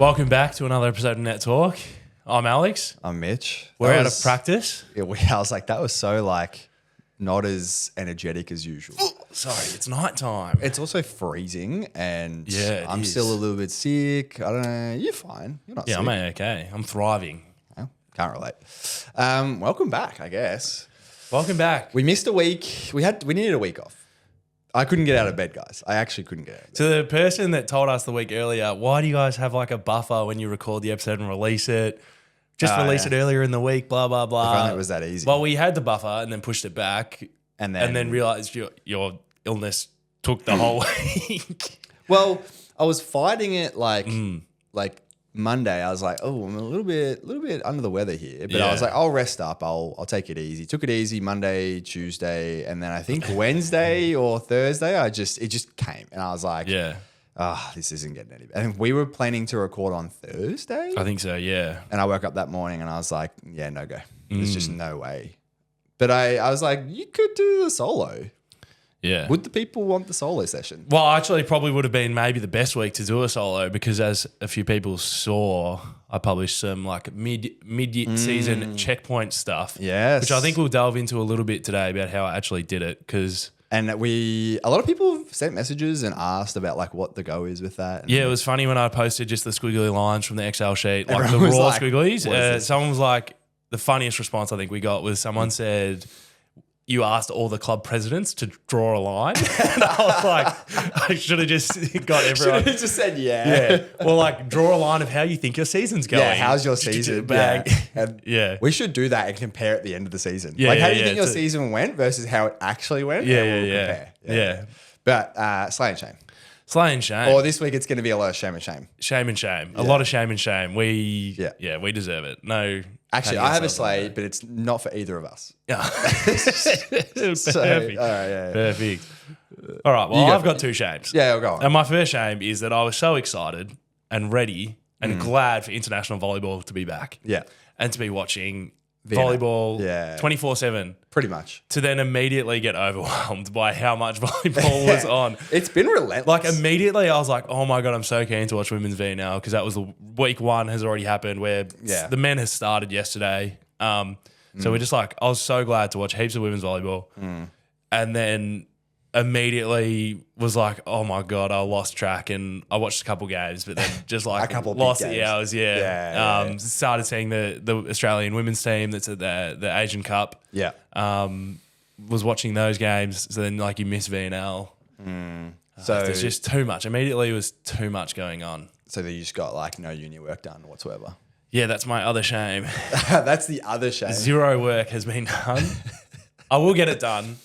Welcome back to another episode of Net Talk. I'm Alex. I'm Mitch. We're out of practice. I was like, that was so not as energetic as usual. Sorry, it's night time. It's also freezing and Yeah, I'm still a little bit sick. I don't know. You're fine. You're not sick. I'm okay. I'm thriving. Well, can't relate. Welcome back, I guess. Welcome back. We missed a week. We needed a week off. I couldn't get out of bed, guys. I actually couldn't get out of bed. To the person that told us the week earlier, why do you guys have like a buffer when you record the episode and release it? Just release it earlier in the week, blah, blah, blah. If only it was that easy. Well, we had the buffer and then pushed it back and then realized your illness took the whole week. Well, I was fighting it like Monday. I was like, oh, I'm a little bit under the weather here. But I was like, I'll rest up. I'll take it easy. Took it easy Monday, Tuesday, and then I think Wednesday or Thursday, it just came. And I was like, this isn't getting any better. And we were planning to record on Thursday. I think so, yeah. And I woke up that morning and I was like, yeah, no go. There's just no way. But I was like, you could do the solo. Yeah. Would the people want the solo session? Well, actually, probably would have been maybe the best week to do a solo because, as a few people saw, I published some like mid-season checkpoint stuff. Yes. Which I think we'll delve into a little bit today about how I actually did it And a lot of people have sent messages and asked about like what the go is with that. Yeah, it was funny when I posted just the squiggly lines from the Excel sheet, like Everyone the raw was like, squigglies. Someone was like, the funniest response I think we got was someone said, you asked all the club presidents to draw a line. And I was like, I should have just got everyone. Should have just said Yeah. Well, like draw a line of how you think your season's going. Yeah, how's your season? Bang. And we should do that and compare at the end of the season. Yeah, how do you think your season went versus how it actually went? Yeah. But slay and shame. Slay and shame. Or this week it's going to be a lot of shame and shame. Shame and shame. A lot of shame and shame. We deserve it. No. Actually, I have a slay, but it's not for either of us. Yeah. Perfect. All right, Perfect. All right. Well, I've got two shames. Yeah, I'll go on. And my first shame is that I was so excited and ready and glad for international volleyball to be back. Yeah. And to be watching Vienna. volleyball 24/7. Pretty much. To then immediately get overwhelmed by how much volleyball was on. It's been relentless. Like immediately I was like, oh my God, I'm so keen to watch women's VVL because that was week one has already happened where the men has started yesterday. So we're just like, I was so glad to watch heaps of women's volleyball. And then immediately was like, oh my God, I lost track and I watched a couple games, but then just like lost the hours. Started seeing the Australian women's team that's at the Asian Cup. Yeah. Was watching those games. So then like you miss VNL. So there's just too much. Immediately it was too much going on. So that you just got like no uni work done whatsoever. Yeah, that's my other shame. That's the other shame. Zero work has been done. I will get it done.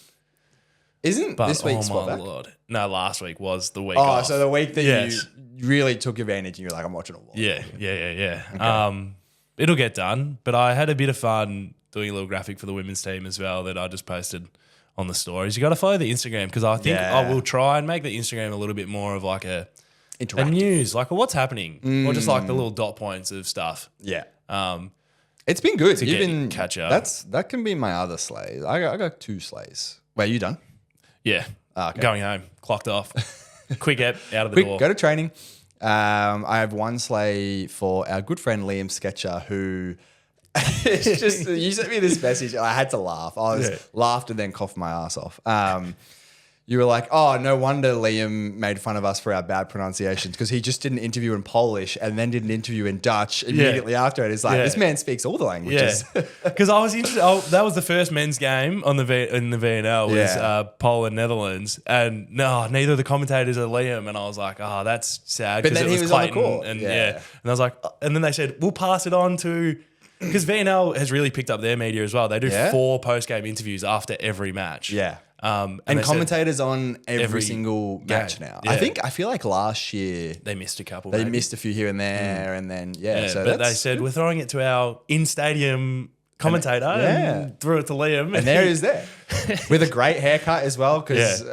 Isn't this week spot back? Lord. No, last week was the week off. So the week that you really took advantage and you're like, I'm watching all. Yeah. Okay. It'll get done, but I had a bit of fun doing a little graphic for the women's team as well that I just posted on the stories. You got to follow the Instagram because I think I will try and make the Instagram a little bit more of like a news, like what's happening or just like the little dot points of stuff. Yeah. It's been good. Catch up. That can be my other slay. I got two slays. Wait, you done? Yeah. Okay. Going home, clocked off. Quick out of the door. Go to training. I have one slay for our good friend Liam Sketcher who it's just you sent me this message and I had to laugh. I laughed and then coughed my ass off. You were like, oh, no wonder Liam made fun of us for our bad pronunciations because he just did an interview in Polish and then did an interview in Dutch immediately after it. It's like, this man speaks all the languages. Yeah, because I was interested. That was the first men's game in the VNL was Poland, Netherlands. And neither of the commentators are Liam. And I was like, oh, that's sad. But then it he was Clayton, on the court. And and I was like, and then they said, we'll pass it on to... Because VNL has really picked up their media as well. They do 4 post-game interviews after every match. Yeah. And commentators on every single match now. Yeah. I feel like last year they missed a couple. They missed a few here and there, and then So but they said we're throwing it to our in-stadium commentator and threw it to Liam, and there he is there with a great haircut as well. Because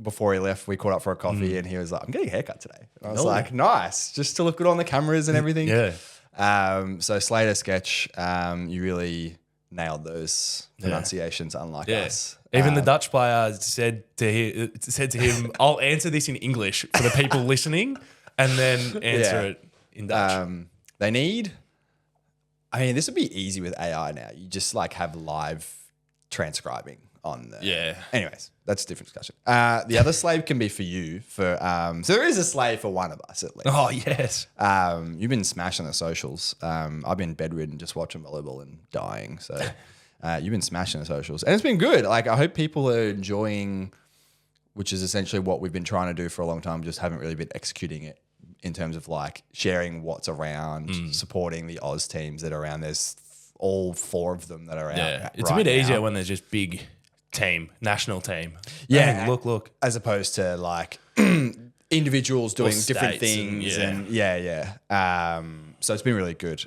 before he left, we caught up for a coffee, and he was like, "I'm getting a haircut today." And I was like, "Nice, just to look good on the cameras and everything." So Slater Sketch, you really nailed those pronunciations, unlike us. Even the Dutch player said to him, "I'll answer this in English for the people listening, and then answer it in Dutch. They need. I mean, this would be easy with AI now. You just like have live transcribing on the. Yeah. Anyways, that's a different discussion. The other slave can be for you. So there is a slave for one of us at least. Oh yes. You've been smashing the socials. I've been bedridden just watching volleyball and dying. So you've been smashing the socials, and it's been good. Like I hope people are enjoying, which is essentially what we've been trying to do for a long time. Just haven't really been executing it in terms of like sharing what's around, supporting the Oz teams that are around. There's all 4 of them that are out. Yeah, it's a bit easier when there's just big team, national team. Yeah, Hey, look. As opposed to like individuals doing different things and so it's been really good.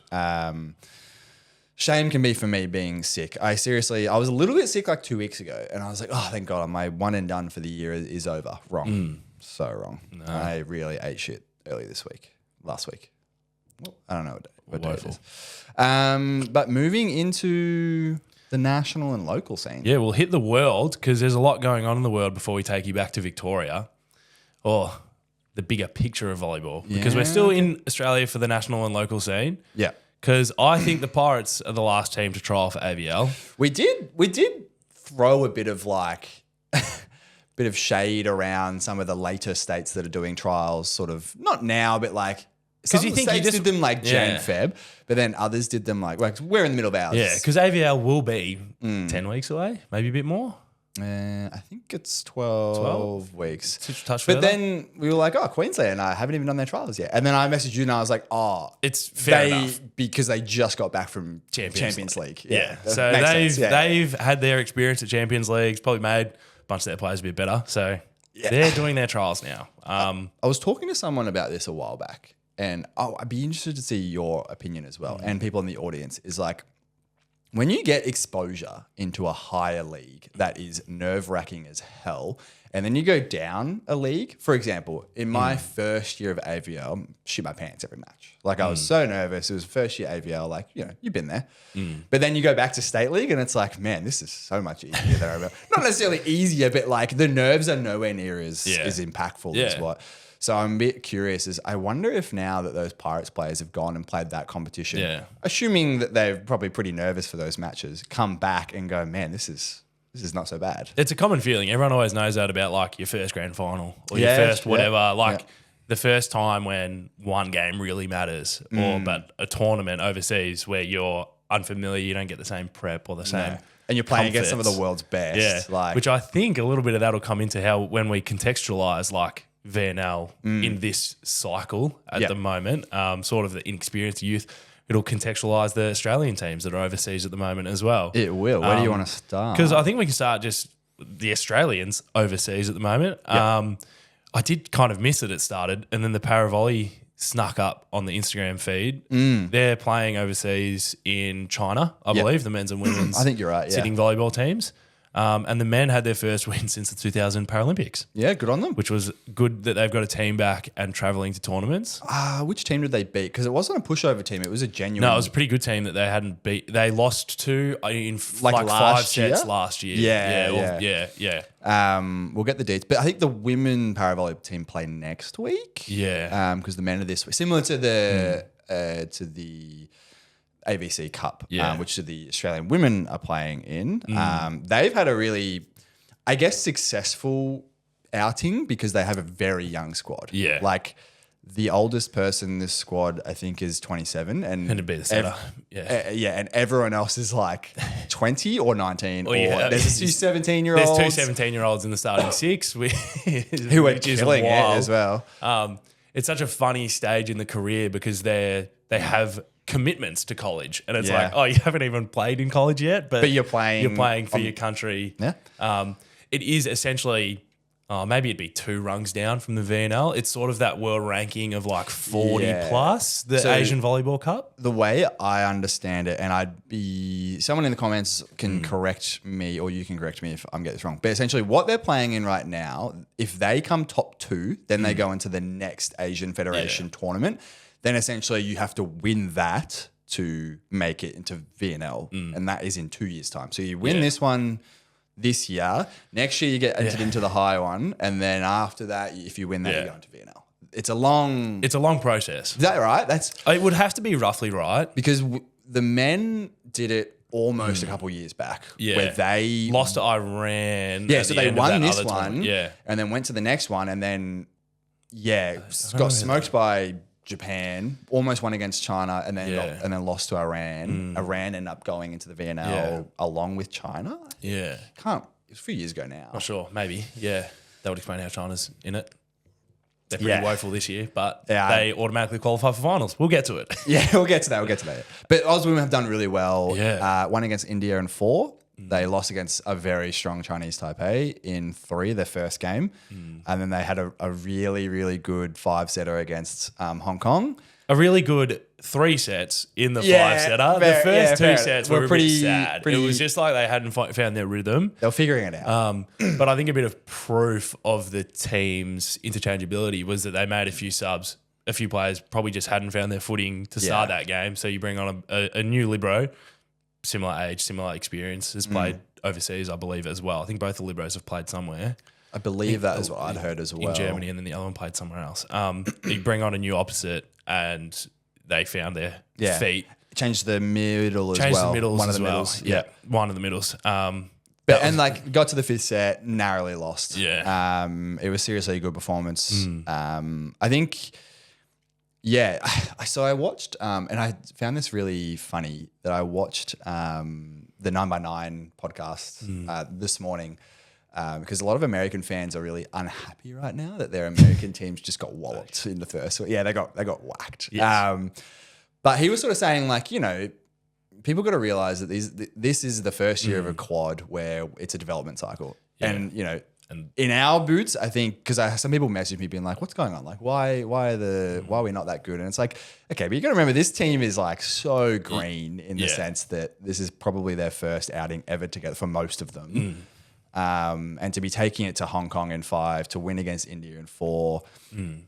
Shame can be for me being sick. I was a little bit sick like 2 weeks ago, and I was like, oh, thank God, my one and done for the year is over. Wrong, so wrong. No. I really ate shit last week. Well, I don't know what day it is. But moving into the national and local scene. Yeah, we'll hit the world because there's a lot going on in the world before we take you back to Victoria. Or the bigger picture of volleyball. Because we're still in Australia for the national and local scene. Yeah. Because I think the Pirates are the last team to trial for AVL. We did throw a bit of like bit of shade around some of the later states that are doing trials, sort of not now, but like some you think states did them like Jan, Feb, but then others did them like we're in the middle of ours. Yeah, because AVL will be 10 weeks away, maybe a bit more. I think it's 12 weeks. Touch but further. then we were like, oh, Queensland haven't even done their trials yet. And then I messaged you and I was like, oh, it's fair enough. Because they just got back from Champions League. Yeah. So they've had their experience at Champions League, probably made a bunch of their players a bit better. So they're doing their trials now. I was talking to someone about this a while back, and I'd be interested to see your opinion as well, and people in the audience, is like, when you get exposure into a higher league that is nerve-wracking as hell, and then you go down a league, for example, in my first year of AVL, shit my pants every match. Like I was so nervous. It was first year AVL, like, you know, you've been there. But then you go back to state league and it's like, man, this is so much easier than AVL. Not necessarily easier, but like the nerves are nowhere near as impactful as what. So I'm a bit curious. I wonder if now that those Pirates players have gone and played that competition, assuming that they're probably pretty nervous for those matches, come back and go, man, this is not so bad. It's a common feeling. Everyone always knows that about like your first grand final or your first whatever. Like the first time when one game really matters, but a tournament overseas where you're unfamiliar, you don't get the same prep or the same. And you're playing against some of the world's best. Which I think a little bit of that'll come into how when we contextualize like VNL in this cycle at the moment, sort of the inexperienced youth, it'll contextualise the Australian teams that are overseas at the moment as well. It will. Where do you want to start? Because I think we can start just the Australians overseas at the moment. I did kind of miss it started, and then the Paravolley snuck up on the Instagram feed. They're playing overseas in China, I believe, the men's and women's I think you're right, sitting volleyball teams. And the men had their first win since the 2000 Paralympics. Yeah, good on them. Which was good that they've got a team back and travelling to tournaments. Which team did they beat? Because it wasn't a pushover team. It was a genuine... No, it was a pretty good team that they hadn't beat. They lost to in like 5 sets last year. We'll get the dates. But I think the women Paravolley team play next week. Yeah. Because the men are this week. Similar to the AVC Cup, which the Australian women are playing in. They've had a really, I guess, successful outing because they have a very young squad. Yeah. Like the oldest person in this squad, I think, is 27. And to be the setter. And everyone else is like 20 or 19. There's two 17-year-olds. There's two 17-year-olds in the starting six. Who are killing it as well. It's such a funny stage in the career because they have commitments to college, and it's like, oh, you haven't even played in college yet, but you're playing for your country. It is essentially, maybe it'd be 2 rungs down from the VNL. It's sort of that world ranking of like 40 plus the Asian Volleyball Cup. The way I understand it, and someone in the comments can correct me, or you can correct me if I'm getting this wrong, but essentially what they're playing in right now, if they come top 2, then they go into the next Asian Federation tournament. Then essentially you have to win that to make it into VNL, and that is in 2 years' time. So you win this one this year. Next year you get entered into the high one, and then after that, if you win that, you go into VNL. it's a long. It's a long process. Is that right? It would have to be roughly right. Because the men did it almost a couple yees back. Yeah. Where they lost to Iran. Yeah, so they won this one. Tournament. Yeah. And then went to the next one and then, got smoked by Japan, almost won against China, and then lost to Iran. Iran ended up going into the VNL along with China. Yeah. It was a few years ago now. Not sure. Maybe. Yeah. That would explain how China's in it. They're pretty woeful this year, but they automatically qualify for finals. We'll get to it. Yeah, we'll get to that. But Oz women have done really well. Yeah. Won against India in 4. They lost against a very strong Chinese Taipei in 3, their first game. And then they had a really, really good 5-setter against Hong Kong. A really good 3 sets in the 5-setter. The first 2 sets were pretty sad. It was just like they hadn't found their rhythm. They were figuring it out. But I think a bit of proof of the team's interchangeability was that they made a few subs. A few players probably just hadn't found their footing to start that game. So you bring on a new libero, similar age, similar experience, has played overseas, I believe, as well. I think both the liberos have played somewhere. I believe that is what I'd heard as well. In Germany, and then the other one played somewhere else. You bring on a new opposite, and they found their feet. Changed the middle as well. Changed the middles One of as the well. middles. Yeah, one of the middles. Got to the 5th set, narrowly lost. Yeah. It was seriously a good performance. I think, so I watched, and I found this really funny that I watched the 9x9 podcast this morning. Because a lot of American fans are really unhappy right now that their American teams just got walloped in the first. Yeah, they got whacked. Yes. But he was sort of saying, like, people got to realize that this is the first year of a quad where it's a development cycle, and in our boots, I think, because some people message me being like, "What's going on? Like, why are we not that good?" And it's like, okay, but you got to remember this team is like so green in the sense that this is probably their first outing ever together for most of them. And to be taking it to Hong Kong in 5, to win against India in 4,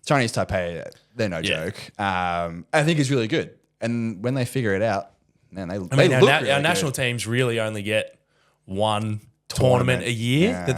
Chinese Taipei, they're no joke. I think is really good. And when they figure it out, man, our national teams really only get one tournament a year that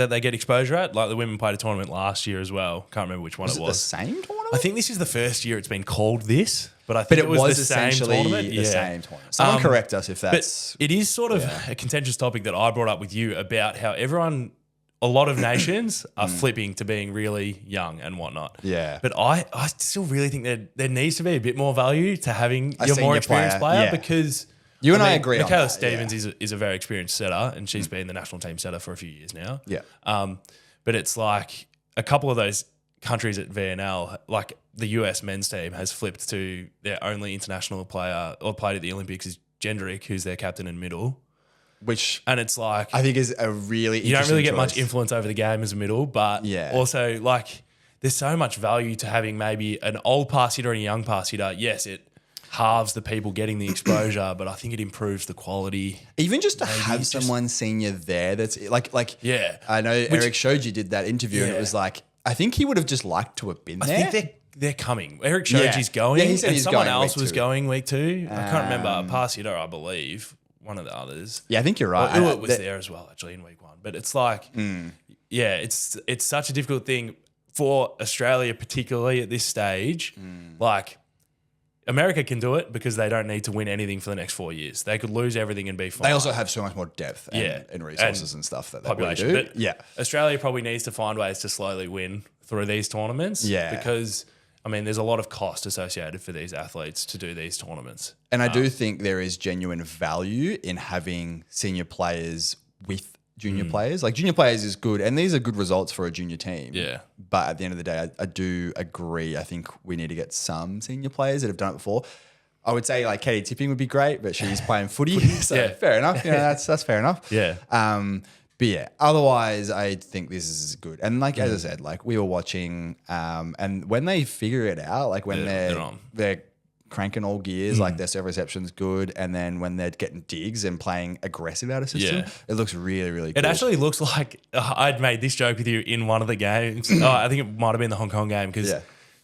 they get exposure at. Like the women played a tournament last year as well. Can't remember which one it was. The same tournament? I think this is the first year it's been called this. But I think it was the same tournament. The same tournament. Someone correct us if that's... But it is sort of a contentious topic that I brought up with you about how a lot of nations are flipping to being really young and whatnot. Yeah. But I still really think that there needs to be a bit more value to having your more experienced player because... You and I agree on that. Michaela Stevens is a very experienced setter, and she's been the national team setter for a few years now. Yeah. But it's like a couple of those countries at VNL, like the US men's team has flipped to their only international player or played at the Olympics is Jendrik, who's their captain in middle. And it's like... I think is a really interesting You don't really get choice. much influence over the game as a middle, but also like there's so much value to having maybe an old pass hitter and a young pass hitter. Yes, it halves the people getting the exposure, but I think it improves the quality. Even just to have someone senior there that's like I know Eric Shoji did that interview and it was like, I think he would have just liked to have been there. I think they're coming. Eric Shoji's going. Yeah, he said and he's someone going else week was 2. going week 2. I can't remember. A pass hitter, I believe. One of the others. Yeah, I think you're right. It was there as well, actually, in week 1. But it's like, it's such a difficult thing for Australia, particularly at this stage. Like, America can do it because they don't need to win anything for the next 4 years. They could lose everything and be fine. They also have so much more depth and resources and stuff that they population. Really do. But Australia probably needs to find ways to slowly win through these tournaments. Yeah. Because, I mean, there's a lot of cost associated for these athletes to do these tournaments. And I do think there is genuine value in having senior players with junior players. Like, junior players is good, and these are good results for a junior team. Yeah. But at the end of the day, I do agree. I think we need to get some senior players that have done it before. I would say like Katie Tipping would be great, but she's playing footy. So fair enough. That's fair enough. Yeah. But yeah, otherwise I think this is good. And like, as I said, like we were watching, and when they figure it out, like when they're cranking all gears, like their serve reception's good, and then when they're getting digs and playing aggressive out of system, it looks really, really good. It actually looks like I'd made this joke with you in one of the games. I think it might have been the Hong Kong game because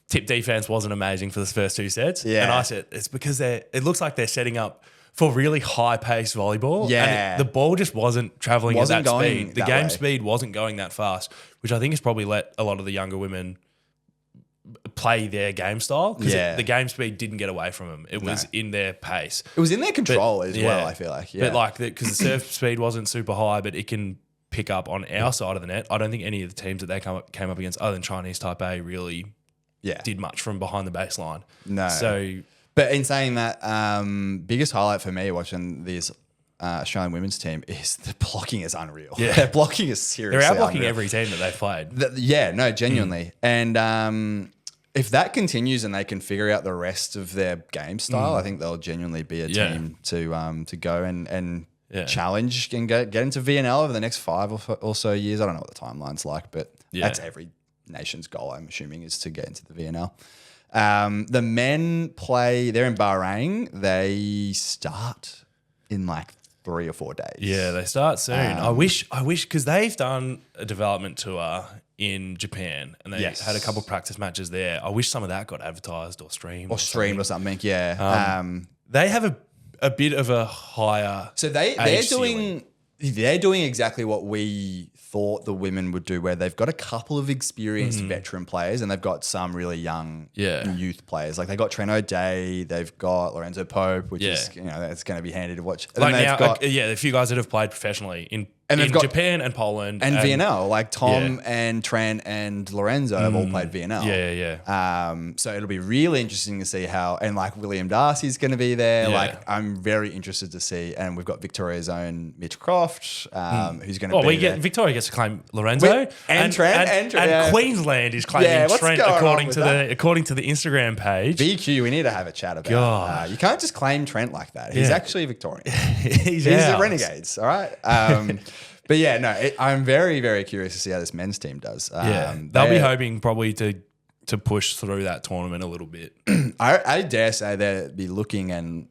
tip defense wasn't amazing for the first 2 sets. Yeah. And I said, it's because it looks like they're setting up for really high-paced volleyball. Yeah. And the ball just wasn't traveling at that speed. The game speed wasn't going that fast, which I think has probably let a lot of the younger women play their game style because Yeah. the game speed didn't get away from them. It was in their pace. It was in their control as yeah. well, I feel like. Yeah. But like, because the serve speed wasn't super high, but it can pick up on our side of the net. I don't think any of the teams that they came up against, other than Chinese Type A, really did much from behind the baseline. No. So, but in saying that, biggest highlight for me watching this Australian women's team is the blocking is unreal. Yeah. Their blocking is seriously they're out blocking unreal. every team that they've played. Genuinely. And if that continues and they can figure out the rest of their game style, I think they'll genuinely be a team to go and challenge and get into VNL over the next 5 or so years. I don't know what the timeline's like, but that's every nation's goal, I'm assuming, is to get into the VNL. The men play, they're in Bahrain. They start in like 3 or 4 days. Yeah, they start soon. I wish, because they've done a development tour in Japan and they had a couple of practice matches there. I wish some of that got advertised or streamed. Or something, yeah. They have a bit of a higher. So they're doing exactly what we thought the women would do, where they've got a couple of experienced veteran players and they've got some really young youth players. Like they got Trent O'Day, they've got Lorenzo Pope, which is that's going to be handy to watch. And like now, a few guys that have played professionally in Japan and Poland and VNL, like Tom and Trent and Lorenzo have all played VNL. So it'll be really interesting to see how, and like William Darcy's going to be there. Like I'm very interested to see, and we've got Victoria's own Mitch Croft, who's going to be there. Victoria gets to claim Lorenzo and Trent, and Queensland is claiming Trent according to the Instagram page. VQ, we need to have a chat about. You can't just claim Trent like that. He's actually Victorian. He's ours. the Renegades. All right. But I'm very, very curious to see how this men's team does. They'll be hoping probably to push through that tournament a little bit. I dare say they'll be looking and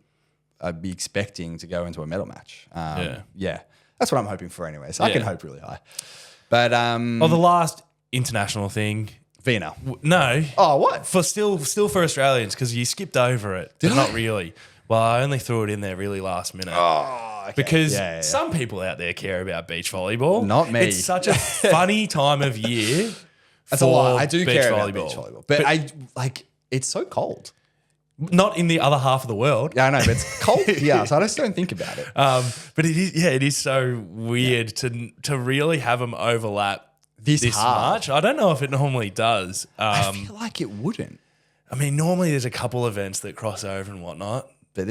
I'd be expecting to go into a medal match. That's what I'm hoping for anyway. So I can hope really high. But the last international thing. VNL. No. Oh, what? For still for Australians, because you skipped over it. But not really. Well, I only threw it in there really last minute. Oh, okay. Because some people out there care about beach volleyball. Not me. It's such a funny time of year. That's a lot. I do care about beach volleyball. But it's so cold. Not in the other half of the world. Yeah, I know, but it's cold here, so I just don't think about it. But it is so weird to really have them overlap this much. I don't know if it normally does. I feel like it wouldn't. I mean, normally there's a couple events that cross over and whatnot. But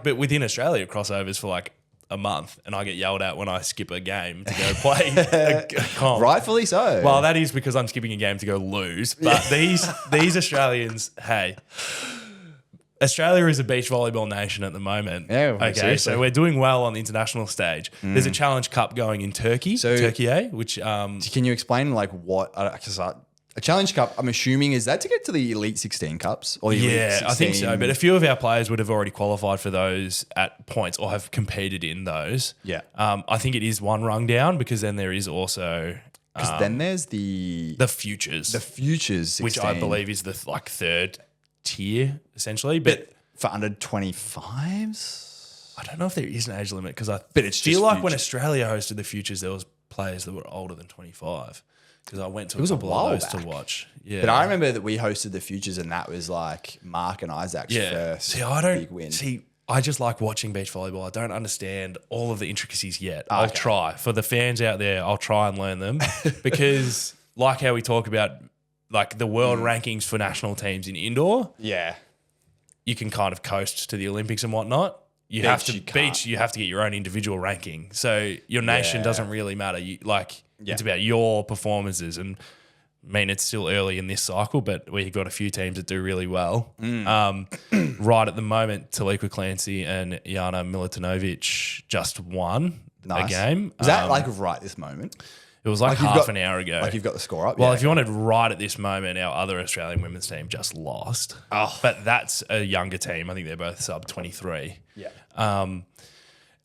but within Australia, crossovers for like a month, and I get yelled at when I skip a game to go play a comp. Rightfully so. Well, that is because I'm skipping a game to go lose. But these Australians, hey, Australia is a beach volleyball nation at the moment. Yeah, okay, seriously. so we're doing well on the international stage. There's a Challenge Cup going in Turkey, Turkey A, which can you explain like what? Because a Challenge Cup, I'm assuming, is that to get to the Elite 16 Cups? Or the Elite 16? I think so. But a few of our players would have already qualified for those at points or have competed in those. Yeah. I think it is one rung down because then there is also... Because then there's the Futures. The Futures 16. Which I believe is the third tier, essentially. But for under 25s? I don't know if there is an age limit because But it's feel just like Futures. when Australia hosted the Futures, there was players that were older than 25. Because I went to a couple while of those back. to watch. Yeah. But I remember that we hosted the Futures and that was like Mark and Isaac's first big win. I just like watching beach volleyball. I don't understand all of the intricacies yet. I'll try. For the fans out there, I'll try and learn them. Because like how we talk about like the world rankings for national teams in indoor, you can kind of coast to the Olympics and whatnot. You have to get your own individual ranking. So your nation doesn't really matter. It's about your performances. And I mean, it's still early in this cycle, but we've got a few teams that do really well. Right at the moment, Taliqua Clancy and Jana Milutinovic just won a game. Is that like right this moment? It was like half an hour ago. Like you've got the score up? Well, if you wanted right at this moment, our other Australian women's team just lost. Oh. But that's a younger team. I think they're both sub 23. Yeah.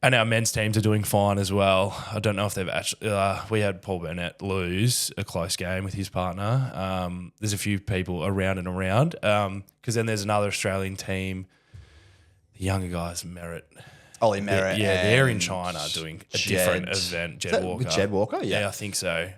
And our men's teams are doing fine as well. I don't know if they've actually... we had Paul Burnett lose a close game with his partner. There's a few people around and around. Because then there's another Australian team. The younger guys, Merritt. Ollie Merritt. Yeah, they're in and China doing a Jed. different event. Jed Walker. With Jed Walker? Yeah, I think so.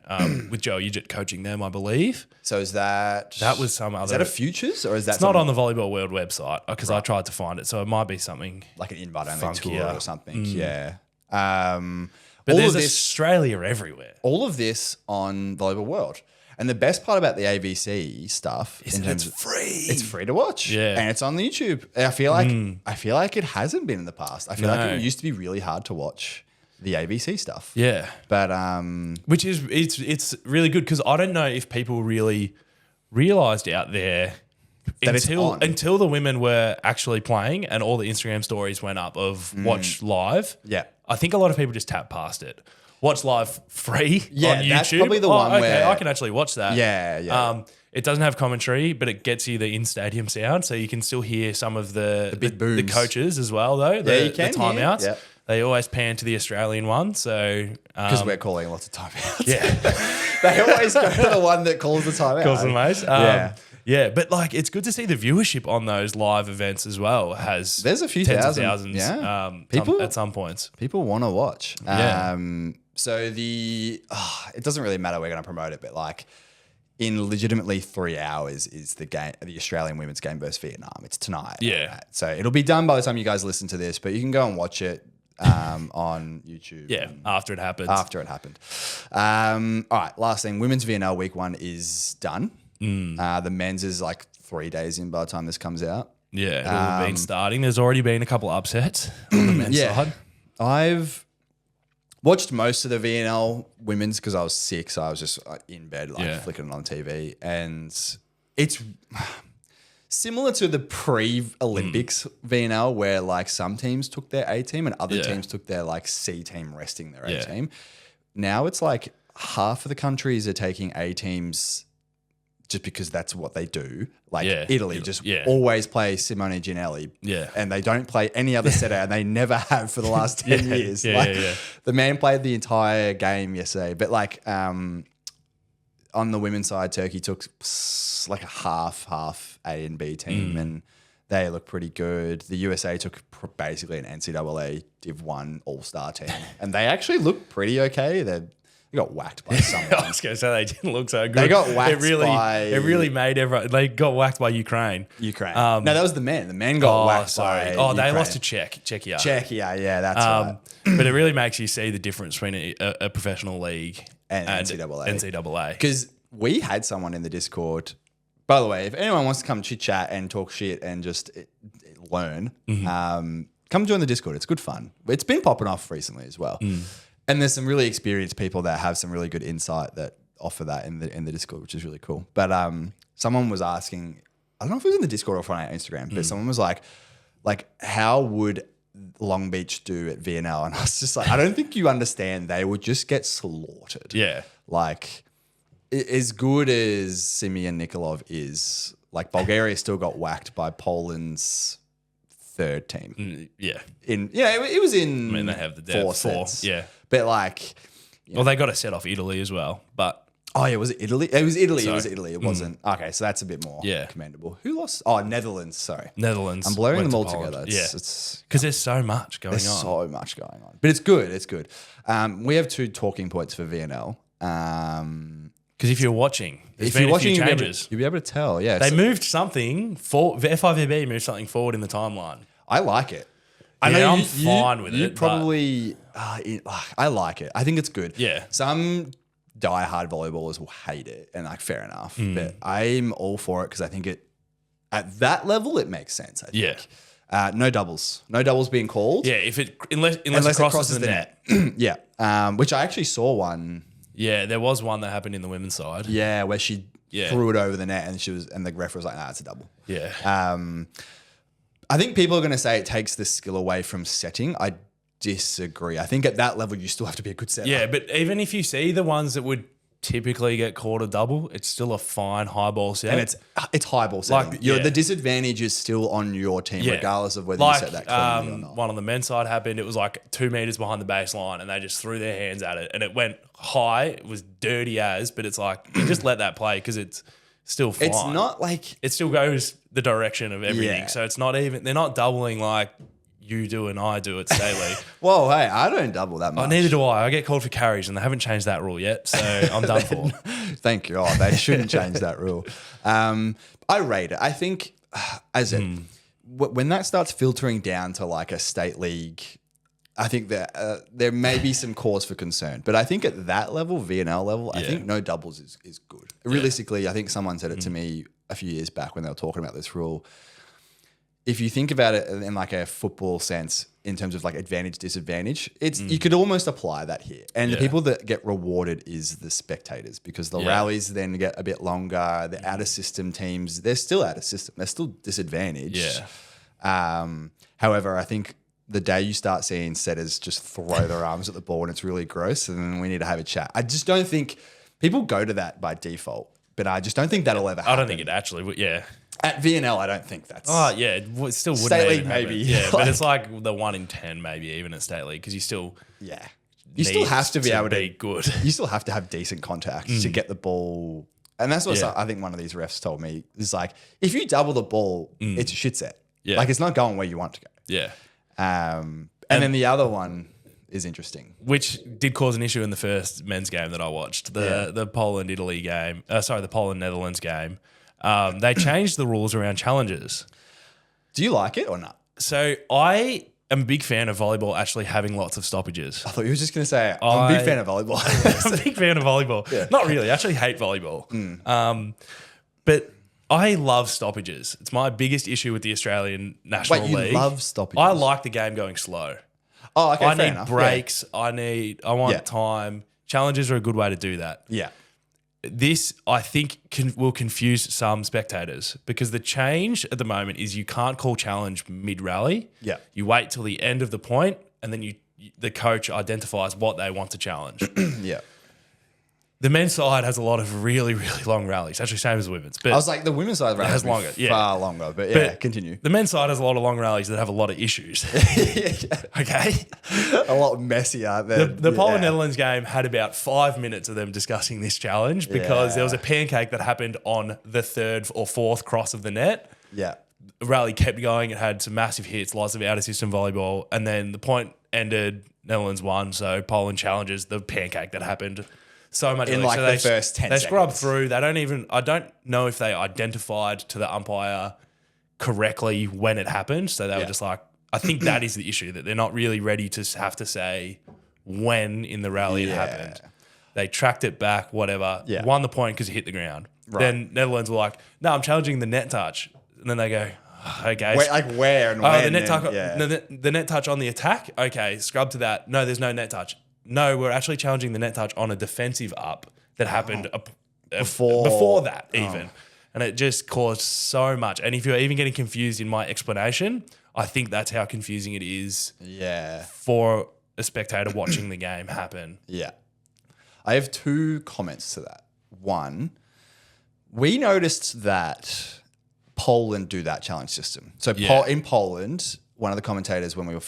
With Joe Udgett coaching them, I believe. So is that... That was some other... Is that a Futures or is that It's not on the Volleyball World website because I tried to find it. So it might be something... like an invite-only tour funkier. or something. Yeah. But there's Australia everywhere. All of this on Volleyball World. And the best part about the AVC stuff Is it's free. It's free to watch. Yeah. And it's on the YouTube. And I feel like it hasn't been in the past. I feel like it used to be really hard to watch the AVC stuff. Yeah. But which is it's really good because I don't know if people really realized out there that until the women were actually playing and all the Instagram stories went up of watch live. Yeah. I think a lot of people just tap past it. Watch live free on YouTube. That's probably the one where I can actually watch that. Yeah. It doesn't have commentary, but it gets you the in-stadium sound, so you can still hear some of the big booms. The coaches as well, though. You The can timeouts. Yeah. They always pan to the Australian one, so because we're calling lots of timeouts. yeah, They always go to the one that calls the timeout. calls them most. Yeah. Yeah, but like it's good to see the viewership on those live events as well. There's a few tens thousand. of thousands. Yeah. People at some points. People want to watch. Yeah. So it doesn't really matter. We're going to promote it, but like in legitimately 3 hours is the game, the Australian women's game versus Vietnam. It's tonight. Yeah. So it'll be done by the time you guys listen to this, but you can go and watch it on YouTube. Yeah, after it happens. After it happened. All right. Last thing. Women's VNL week 1 is done. The men's is like 3 days in by the time this comes out. Yeah, it'll have been starting. There's already been a couple upsets on the men's side. I've watched most of the VNL women's because I was sick, so I was just in bed flicking it on TV. And it's similar to the pre-Olympics VNL where like some teams took their A team and other teams took their like C team resting their A team. Now it's like half of the countries are taking A teams just because that's what they do. Like Italy just always play Simone Ginelli. Yeah. And they don't play any other setter and they never have for the last 10 years. The man played the entire game yesterday. But like on the women's side, Turkey took like a half A and B team and they look pretty good. The USA took basically an NCAA Div 1 all-star team and they actually look pretty okay. They got whacked by someone. I was going to say they didn't look so good. They got whacked It really made everyone... They got whacked by Ukraine. No, that was the men. The men got whacked by Ukraine. They lost to Czechia. Czechia, yeah, that's right. But it really makes you see the difference between a professional league and NCAA. NCAA. Because we had someone in the Discord... By the way, if anyone wants to come chit-chat and talk shit and just learn, come join the Discord. It's good fun. It's been popping off recently as well. And there's some really experienced people that have some really good insight that offer that in the Discord, which is really cool. But someone was asking, I don't know if it was in the Discord or on our Instagram, but someone was like, how would Long Beach do at VNL? And I was just like, I don't think you understand. They would just get slaughtered. Yeah. Like, as good as Simeon Nikolov is, like Bulgaria still got whacked by Poland's third team. It was in. I mean, they have the depth. 4 sets. Yeah. But like, well, they got a set off Italy as well. But was it Italy? It was Italy. It was Italy. It wasn't. Okay, so that's a bit more commendable. Who lost? Oh, Netherlands. Sorry, Netherlands. I'm blurring them all Poland. together. It's because there's so much going on. There's so much going on, but it's good. It's good. We have 2 talking points for VNL. Because if you're watching, if you're watching, you'll be able to tell. Yeah, they moved something. FIVB moved something forward in the timeline. I like it. I know I'm fine with it. You probably, I like it. I think it's good. Yeah. Some diehard volleyballers will hate it, and like fair enough. But I'm all for it because I think it, at that level, it makes sense. I think. Yeah. No doubles being called. Yeah. Unless it crosses the net. Yeah. Which I actually saw one. Yeah, there was one that happened in the women's side. Yeah, where she threw it over the net, and the ref was like, "Nah, it's a double." Yeah. I think people are going to say it takes the skill away from setting. I disagree. I think at that level, you still have to be a good setter. Yeah, but even if you see the ones that would typically get called a double, it's still a fine high ball set. And it's high ball setting. The disadvantage is still on your team, regardless of whether you set that cleanly or not. One on the men's side happened. It was like 2 meters behind the baseline, and they just threw their hands at it, and it went high. It was dirty but it's like you just let that play because it's still fine. It's not like it still goes the direction of everything. So it's not even they're not doubling like you do and I do at Staley. Whoa, hey, I don't double that much. Oh, neither do I. I get called for carries and they haven't changed that rule yet, so I'm done for. Thank you. Oh, they shouldn't change that rule. I rate it. I think when that starts filtering down to like a state league, I think that there may be some cause for concern. But I think at that level, VNL level, I think no doubles is good. Realistically, I think someone said it to me a few years back when they were talking about this rule. If you think about it in like a football sense, in terms of like advantage, disadvantage, you could almost apply that here. And the people that get rewarded is the spectators, because the rallies then get a bit longer. The out of system teams, they're still out of system. They're still disadvantaged. However, I think the day you start seeing setters just throw their arms at the ball and it's really gross, and then we need to have a chat. I just don't think people go to that by default, but I just don't think that'll ever happen. I don't think it actually would. Yeah. At VNL, I don't think that's... Oh, yeah. It still wouldn't State league, even maybe. happen. Yeah, but it's like the 1 in 10 maybe even at State League, because you still... Yeah. You still have to be able to... be good. You still have to have decent contact to get the ball... And that's what I think one of these refs told me. Is like, if you double the ball, it's a shit set. Yeah. Like, it's not going where you want to go. Yeah. And then the other one is interesting. Which did cause an issue in the first men's game that I watched. The Poland-Italy game. The Poland-Netherlands game. They changed the rules around challenges. Do you like it or not? So I am a big fan of volleyball actually having lots of stoppages. I thought you were just going to say, I'm a big fan of volleyball. I'm a big fan of volleyball. Yeah. Not really. I actually hate volleyball. But I love stoppages. It's my biggest issue with the Australian National League. Wait, you love stoppages? I like the game going slow. Oh, okay, I fair need enough. breaks. Yeah. I want time. Challenges are a good way to do that. Yeah. This, I think, will confuse some spectators, because the change at the moment is you can't call challenge mid-rally. Yeah. You wait till the end of the point, and then the coach identifies what they want to challenge. Yeah. The men's side has a lot of really, really long rallies. Actually, same as the women's. But I was like, the women's side has longer, far longer. But continue. The men's side has a lot of long rallies that have a lot of issues. Okay? A lot messier than... The Poland-Netherlands game had about 5 minutes of them discussing this challenge, because there was a pancake that happened on the 3rd or 4th cross of the net. Yeah. The rally kept going. It had some massive hits, lots of out-of-system volleyball. And then the point ended, Netherlands won, so Poland challenges the pancake that happened. So much in like the first 10 seconds. They scrubbed through. They don't even... I don't know if they identified to the umpire correctly when it happened. So they were just like... I think that is the issue, that they're not really ready to have to say when in the rally it happened. They tracked it back, whatever. Yeah. Won the point because it hit the ground. Right. Then Netherlands were like, no, I'm challenging the net touch. And then they go, okay. Where and when? The net touch on the attack? Okay, scrub to that. No, there's no net touch. No, we're actually challenging the net touch on a defensive up that happened before that even. And it just caused so much. And if you're even getting confused in my explanation, I think that's how confusing it is for a spectator watching the game happen. Yeah. I have 2 comments to that. One, we noticed that Poland do that challenge system. So in Poland, one of the commentators when I was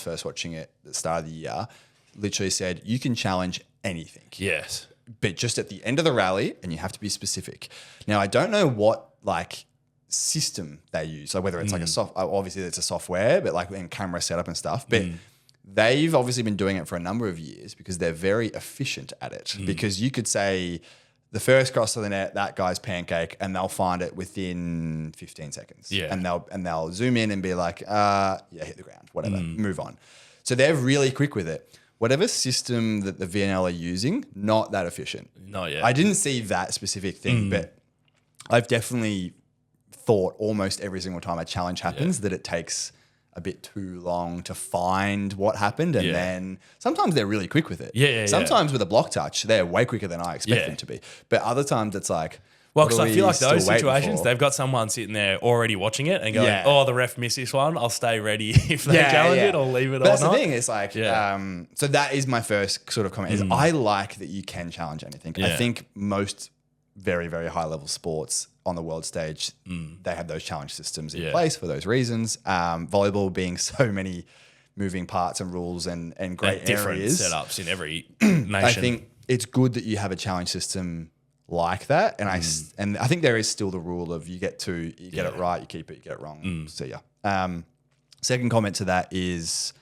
first watching it at the start of the year, literally said, you can challenge anything. Yes. But just at the end of the rally, and you have to be specific. Now, I don't know what like system they use, like whether it's like obviously it's a software, but like in camera setup and stuff. But they've obviously been doing it for a number of years because they're very efficient at it. Because you could say the first cross of the net, that guy's pancake, and they'll find it within 15 seconds. Yeah. And they'll zoom in and be like, hit the ground, whatever, move on. So they're really quick with it. Whatever system that the VNL are using, not that efficient. Not yet. I didn't see that specific thing, but I've definitely thought almost every single time a challenge happens that it takes a bit too long to find what happened, and then sometimes they're really quick with it. Sometimes with a block touch, they're way quicker than I expect them to be. But other times it's like... Well, because I feel like those situations, they've got someone sitting there already watching it and going, oh, the ref missed this one. I'll stay ready if they challenge it or leave it or not. That's the thing. It's like, so that is my first sort of comment is I like that you can challenge anything. I think most very, very high level sports on the world stage, they have those challenge systems in place for those reasons. Volleyball being so many moving parts and rules and great different areas. Setups in every nation. I think it's good that you have a challenge system like that, and I think there is still the rule of you get it right, you keep it, you get it wrong, see ya. Second comment to that is,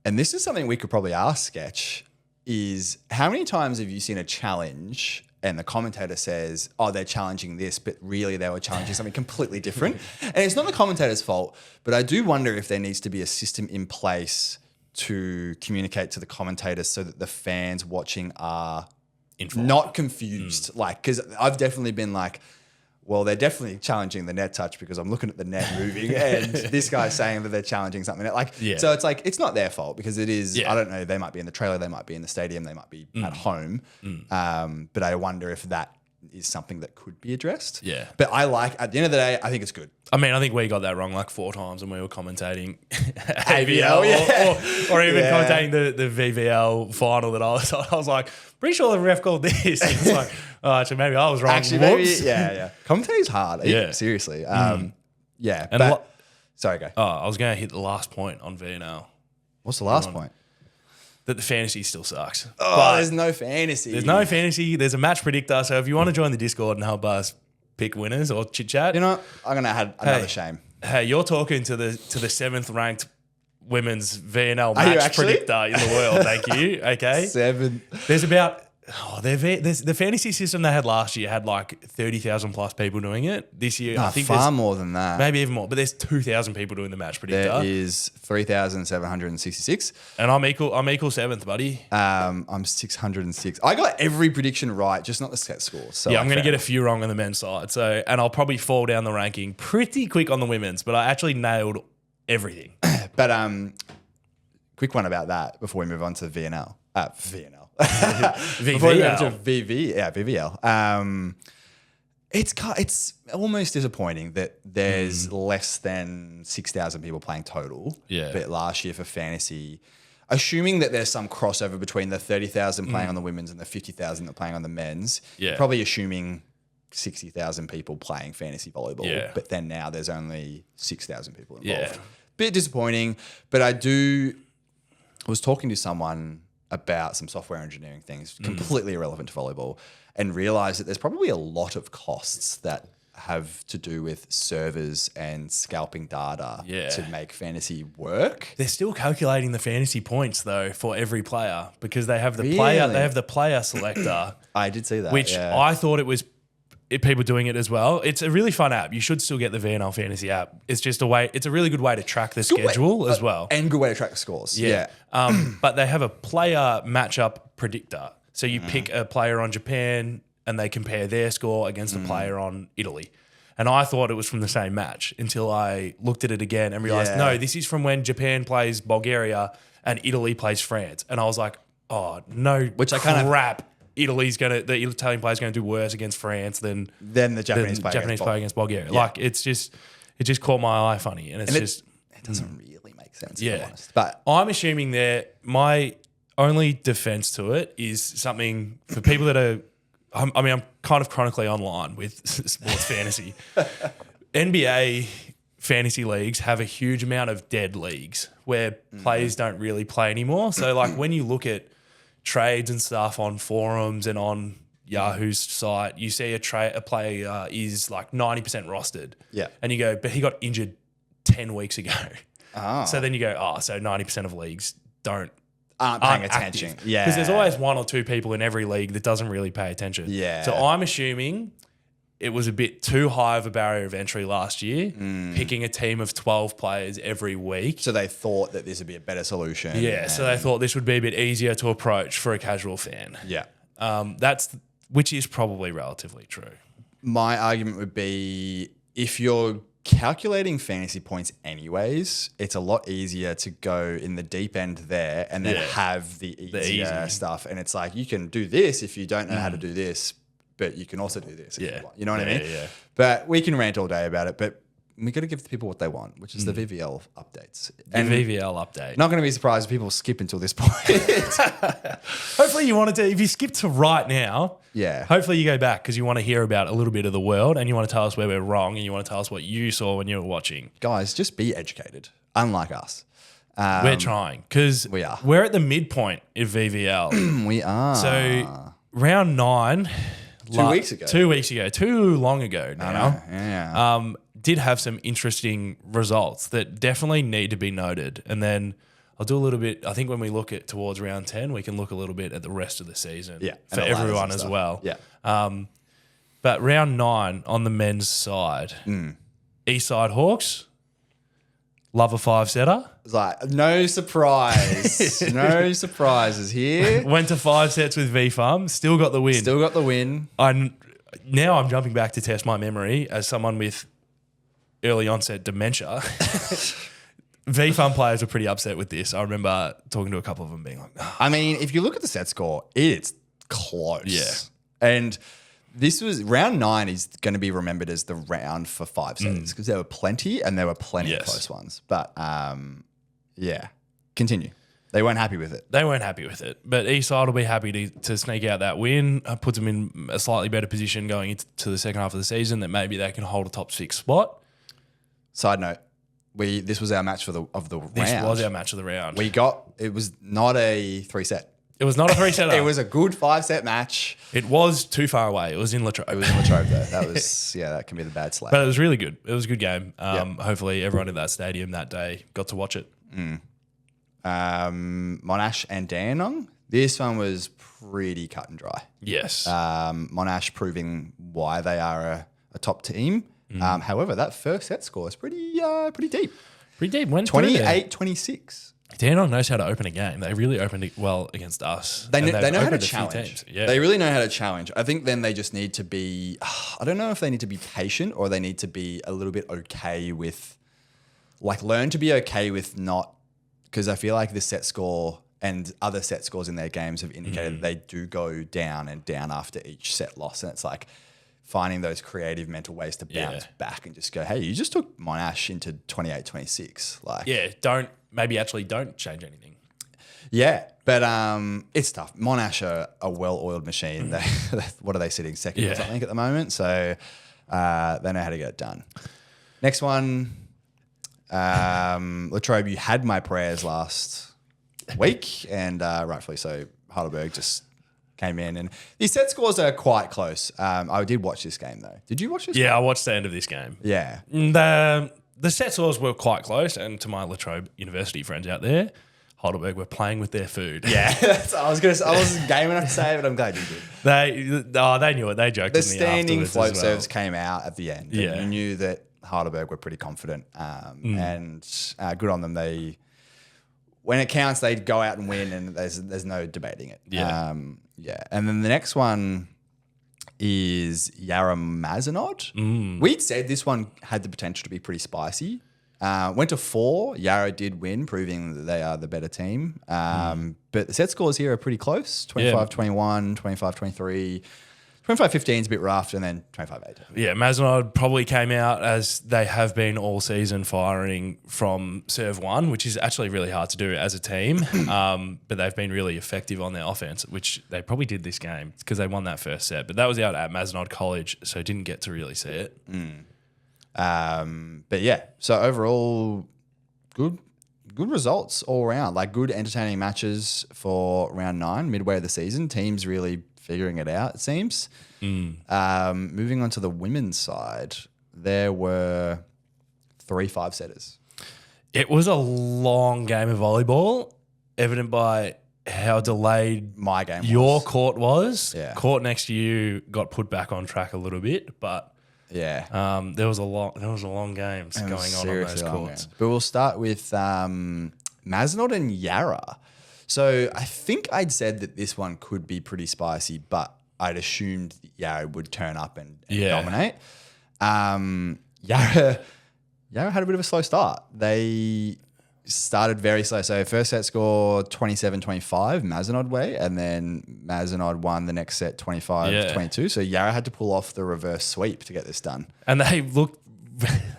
and this is something we could probably ask Sketch, is how many times have you seen a challenge and the commentator says, oh, they're challenging this, but really they were challenging something completely different? And it's not the commentator's fault, but I do wonder if there needs to be a system in place to communicate to the commentators so that the fans watching are not confused. Like, because I've definitely been like, well, they're definitely challenging the net touch because I'm looking at the net moving and this guy's saying that they're challenging something. So it's like, it's not their fault because it is, I don't know, they might be in the trailer, they might be in the stadium, they might be at home. But I wonder if that is something that could be addressed. Yeah. But at the end of the day, I think it's good. I mean, I think we got that wrong like 4 times when we were commentating AVL, or even commentating the VVL final that I was like, pretty sure the ref called this. It's like, oh, actually, maybe I was wrong. Actually, maybe, commentating is hard. Yeah. Seriously. And sorry, go. Oh, I was going to hit the last point on VNL. What's the last point? That the fantasy still sucks. Oh, but there's no fantasy. There's no fantasy. There's a match predictor. So if you want to join the Discord and help us pick winners or chit chat, you know, I'm gonna add another shame. Hey, you're talking to the 7th ranked women's VNL match predictor in the world. Thank you. Okay, 7. There's about the fantasy system they had last year had like 30,000 plus people doing it. This year, I think far more than that. Maybe even more. But there's 2,000 people doing the match predictor. There is 3,766, and I'm equal 7th, buddy. I'm 606. I got every prediction right, just not the set score. So yeah, I'm going to get a few wrong on the men's side. So, and I'll probably fall down the ranking pretty quick on the women's. But I actually nailed everything. But quick one about that before we move on to VNL. VNL. VVL. VVL. It's almost disappointing that there's less than 6,000 people playing total. Yeah. But last year for fantasy, assuming that there's some crossover between the 30,000 playing on the women's and the 50,000 that are playing on the men's, probably assuming 60,000 people playing fantasy volleyball. Yeah. But then now there's only 6,000 people involved. Yeah. Bit disappointing, but I was talking to someone about some software engineering things completely irrelevant to volleyball and realized that there's probably a lot of costs that have to do with servers and scalping data to make fantasy work. They're still calculating the fantasy points though for every player because they have the player selector. I did see that. Which I thought it was people doing it as well. It's a really fun app. You should still get the VNL Fantasy app. It's just it's a really good way to track the schedule as well. And good way to track the scores. Yeah. But they have a player matchup predictor. So you pick a player on Japan and they compare their score against a player on Italy. And I thought it was from the same match until I looked at it again and realized, no, this is from when Japan plays Bulgaria and Italy plays France. And I was like, oh, no, crap. The Italian player's going to do worse against France than the Japanese player against Bulgaria. Yeah. Like it just caught my eye funny, and it doesn't really make sense. If I'm honest. But I'm assuming my only defense to it is something for people that are. I'm kind of chronically online with sports fantasy. NBA fantasy leagues have a huge amount of dead leagues where players don't really play anymore. So like when you look at trades and stuff on forums and on Yahoo's site, you see a player is like 90% rostered. Yeah. And you go, but he got injured 10 weeks ago. Oh. So then you go, so 90% of leagues aren't paying attention. Active. Yeah. Because there's always 1 or 2 people in every league that doesn't really pay attention. Yeah. So I'm assuming it was a bit too high of a barrier of entry last year, picking a team of 12 players every week. So they thought that this would be a better solution. Yeah, so they thought this would be a bit easier to approach for a casual fan. Yeah. Which is probably relatively true. My argument would be if you're calculating fantasy points anyways, it's a lot easier to go in the deep end there and then have the easier stuff. And it's like you can do this if you don't know how to do this, but you can also do this if you want. You know what I mean? Yeah. But we can rant all day about it, but we got to give the people what they want, which is the VVL updates. VVL update. Not going to be surprised if people skip until this point. Hopefully you wanted to, if you skip to right now, yeah. Hopefully you go back because you want to hear about a little bit of the world and you want to tell us where we're wrong and you want to tell us what you saw when you were watching. Guys, just be educated, unlike us. We're trying because we're at the midpoint of VVL. We are. So round 9... 2 weeks ago. 2 weeks ago. Too long ago now. Yeah. did have some interesting results that definitely need to be noted. And then I'll do a little bit. I think when we look at towards round 10, we can look a little bit at the rest of the season for everyone as well. Yeah. But round 9 on the men's side, Eastside Hawks, love a 5-setter. It's like, no surprise. No surprises here. Went to 5 sets with VFUM, still got the win. Still got the win. Now I'm jumping back to test my memory as someone with early onset dementia. VFUM players were pretty upset with this. I remember talking to a couple of them being like, I mean, if you look at the set score, it's close. Yeah. And this was round 9 is going to be remembered as the round for 5 sets because there were plenty and there were plenty of close ones. But continue. They weren't happy with it. They weren't happy with it. But Eastside will be happy to sneak out that win. Puts them in a slightly better position going into the second half of the season that maybe they can hold a top 6 spot. Side note, this was our match of the round. This was our match of the round. It was not a 3-set. It was not a 3-setter. It was a good 5-set match. It was too far away. It was in Latrobe. It was in Latrobe though. That was, that can be the bad slap. But it was really good. It was a good game. Hopefully everyone in that stadium that day got to watch it. Monash and Dandenong. This one was pretty cut and dry. Yes. Monash proving why they are a top team. However, that first set score is pretty deep. Pretty deep. Went 28-26. Dandenong knows how to open a game. They really opened it well against us. They know how to challenge. Yeah. They really know how to challenge. I think then they just need to be, I don't know if they need to be patient or they need to be a little bit okay with, learn to be okay with not, because I feel like the set score and other set scores in their games have indicated that they do go down and down after each set loss. And it's like finding those creative mental ways to bounce back and just go, hey, you just took Monash into 28-26. Don't change anything. Yeah, but it's tough. Monash are a well-oiled machine. What are they sitting second or something at the moment? So they know how to get it done. Next one, Latrobe, you had my prayers last week, and rightfully so. Heidelberg just came in, and these set scores are quite close. I did watch this game though. Did you watch this? Yeah, I watched the end of this game. Yeah. The set scores were quite close, and to my Latrobe University friends out there, Heidelberg were playing with their food. Yeah, I was game enough to say it, but I'm glad you did. They knew it. They joked with me. The standing float well. serves came out at the end. Yeah, and you knew that Heidelberg were pretty confident, and good on them. When it counts, they go out and win, and there's no debating it. Yeah, And then the next one is Yarra Mazenod. We'd said this one had the potential to be pretty spicy. Went to 4. Yarra did win, proving that they are the better team. But the set scores here are pretty close. 25-21, 25-23. 25-15 is a bit rough, and then 25-8. Yeah, Mazenod probably came out as they have been all season firing from serve 1, which is actually really hard to do as a team. But they've been really effective on their offense, which they probably did this game because they won that first set. But that was out at Mazenod College, so didn't get to really see it. But yeah, so overall, good results all around. Good entertaining matches for round 9, midway of the season. Teams really figuring it out, it seems. Moving on to the women's side, there were 3 5-setters. It was a long game of volleyball, evident by how delayed my game your court was. Yeah. Court next to you got put back on track a little bit, but there was a long games going on those courts. But we'll start with Mazenod and Yarra. So I think I'd said that this one could be pretty spicy, but I'd assumed Yarra would turn up and dominate. Yarra had a bit of a slow start. They started very slow. So first set score 27-25 Mazenod way, and then Mazenod won the next set 25-22. So Yarra had to pull off the reverse sweep to get this done. And they looked...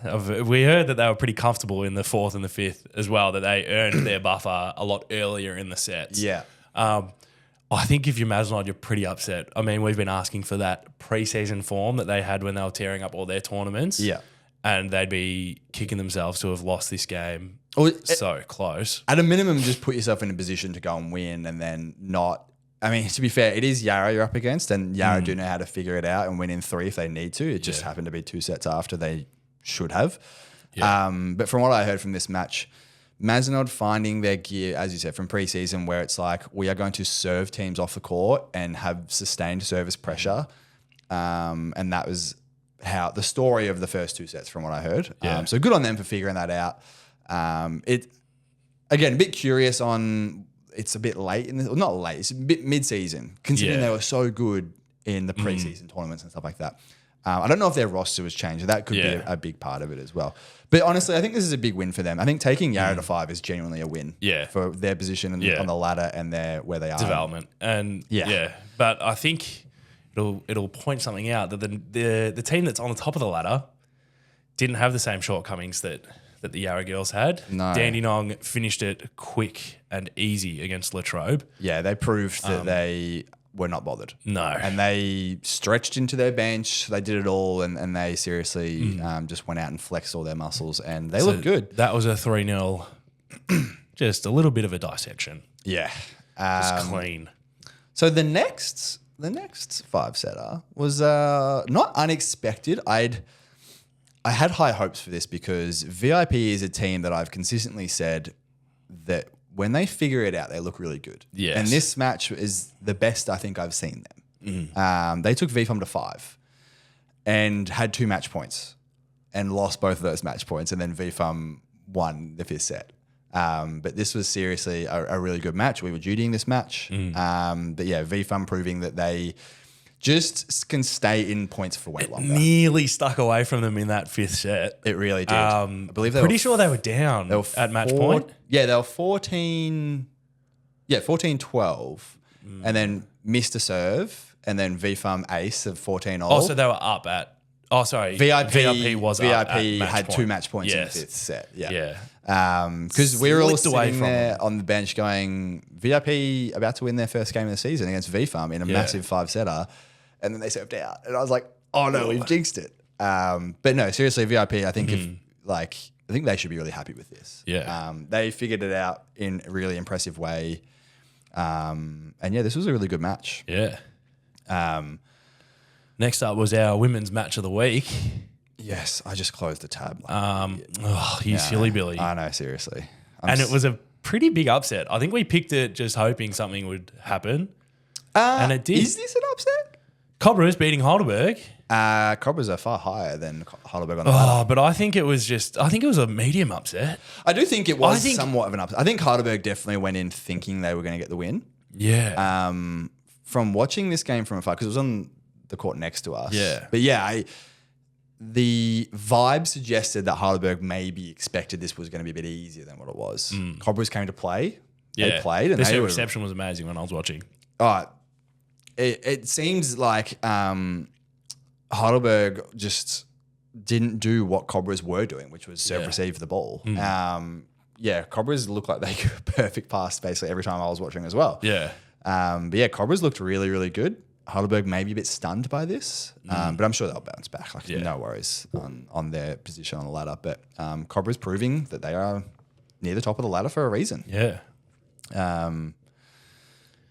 We heard that they were pretty comfortable in the 4th and the 5th as well, that they earned their buffer a lot earlier in the sets. Yeah. I think if you're Mazenod, you're pretty upset. I mean, we've been asking for that preseason form that they had when they were tearing up all their tournaments. Yeah. And they'd be kicking themselves to have lost this game so close. At a minimum, just put yourself in a position to go and win and then not... I mean, to be fair, it is Yarra you're up against, and Yarra do know how to figure it out and win in 3 if they need to. It just happened to be 2 sets after they should have. Yeah. But from what I heard from this match, Mazenod finding their gear, as you said, from preseason, where it's like we are going to serve teams off the court and have sustained service pressure. And that was how the story of the first 2 sets, from what I heard. Yeah. So good on them for figuring that out. Again, a bit curious on. It's a bit late not late. It's a bit mid-season, considering they were so good in the preseason tournaments and stuff like that. I don't know if their roster was changed. That could be a big part of it as well. But honestly, I think this is a big win for them. I think taking Yarra to 5 is genuinely a win for their position on the ladder and where they are. Development. And but I think it'll point something out that the team that's on the top of the ladder didn't have the same shortcomings that the Yarra girls had. No. Dandenong finished it quick and easy against Latrobe. Yeah, they proved that they were not bothered. No. And they stretched into their bench. They did it all, and they seriously just went out and flexed all their muscles, and they looked good. That was a 3-0, just a little bit of a dissection. Yeah. Just clean. So the next 5-setter was not unexpected. I had high hopes for this because VIP is a team that I've consistently said that when they figure it out, they look really good. Yes. And this match is the best I think I've seen them. They took VFOM to 5 and had 2 match points and lost both of those match points, and then VFOM won the 5th set. But this was seriously a really good match. We were dutying this match. But yeah, VFOM proving that they just can stay in points for way longer. Nearly stuck away from them in that 5th set. It really did. I believe they pretty sure they were down at match point. Yeah, they were 14. Yeah, 14-12, and then missed a serve, and then VFOM ace of 14 all. Oh, so they were up at. Oh, sorry. VIP was up at match had point. 2 match points in the 5th set. Because we were all sitting there on the bench going, VIP about to win their first game of the season against VFOM in a massive 5-setter. And then they served out. And I was like, oh no, we've jinxed it. But no, seriously, VIP, I think I think they should be really happy with this. Yeah. They figured it out in a really impressive way. And yeah, this was a really good match. Yeah. Next up was our women's match of the week. Yes, I just closed the tab. You silly Billy. I know, seriously. It was a pretty big upset. I think we picked it just hoping something would happen. And it did. Is this an upset? Cobras beating Heidelberg. Cobras are far higher than Heidelberg on the ladder. But I think it was a medium upset. I do think it was somewhat of an upset. I think Heidelberg definitely went in thinking they were going to get the win. Yeah. From watching this game from afar, because it was on the court next to us. Yeah. But yeah, the vibe suggested that Heidelberg maybe expected this was going to be a bit easier than what it was. Cobras came to play. Yeah. They played. And their reception was amazing when I was watching. It seems like Heidelberg just didn't do what Cobras were doing, which was serve-receive the ball. Cobras looked like they could perfect pass basically every time I was watching as well. Yeah. But yeah, Cobras looked really, really good. Heidelberg may be a bit stunned by this, but I'm sure they'll bounce back. No worries on their position on the ladder. But Cobras proving that they are near the top of the ladder for a reason. Yeah.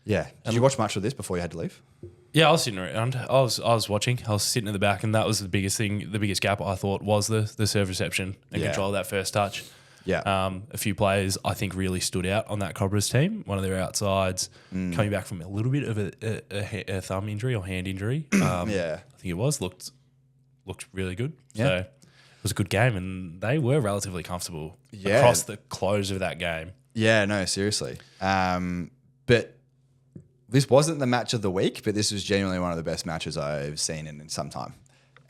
Did you watch much of this before you had to leave? Yeah, I was sitting around. I was watching. I was sitting in the back, and that was the biggest thing. The biggest gap I thought was the serve reception and control of that first touch. Yeah. A few players I think really stood out on that Cobras team. One of their outsides coming back from a little bit of a thumb injury or hand injury. I think it was looked really good. Yeah. So it was a good game, and they were relatively comfortable across the close of that game. Yeah, no, seriously. But this wasn't the match of the week, but this was genuinely one of the best matches I've seen in some time.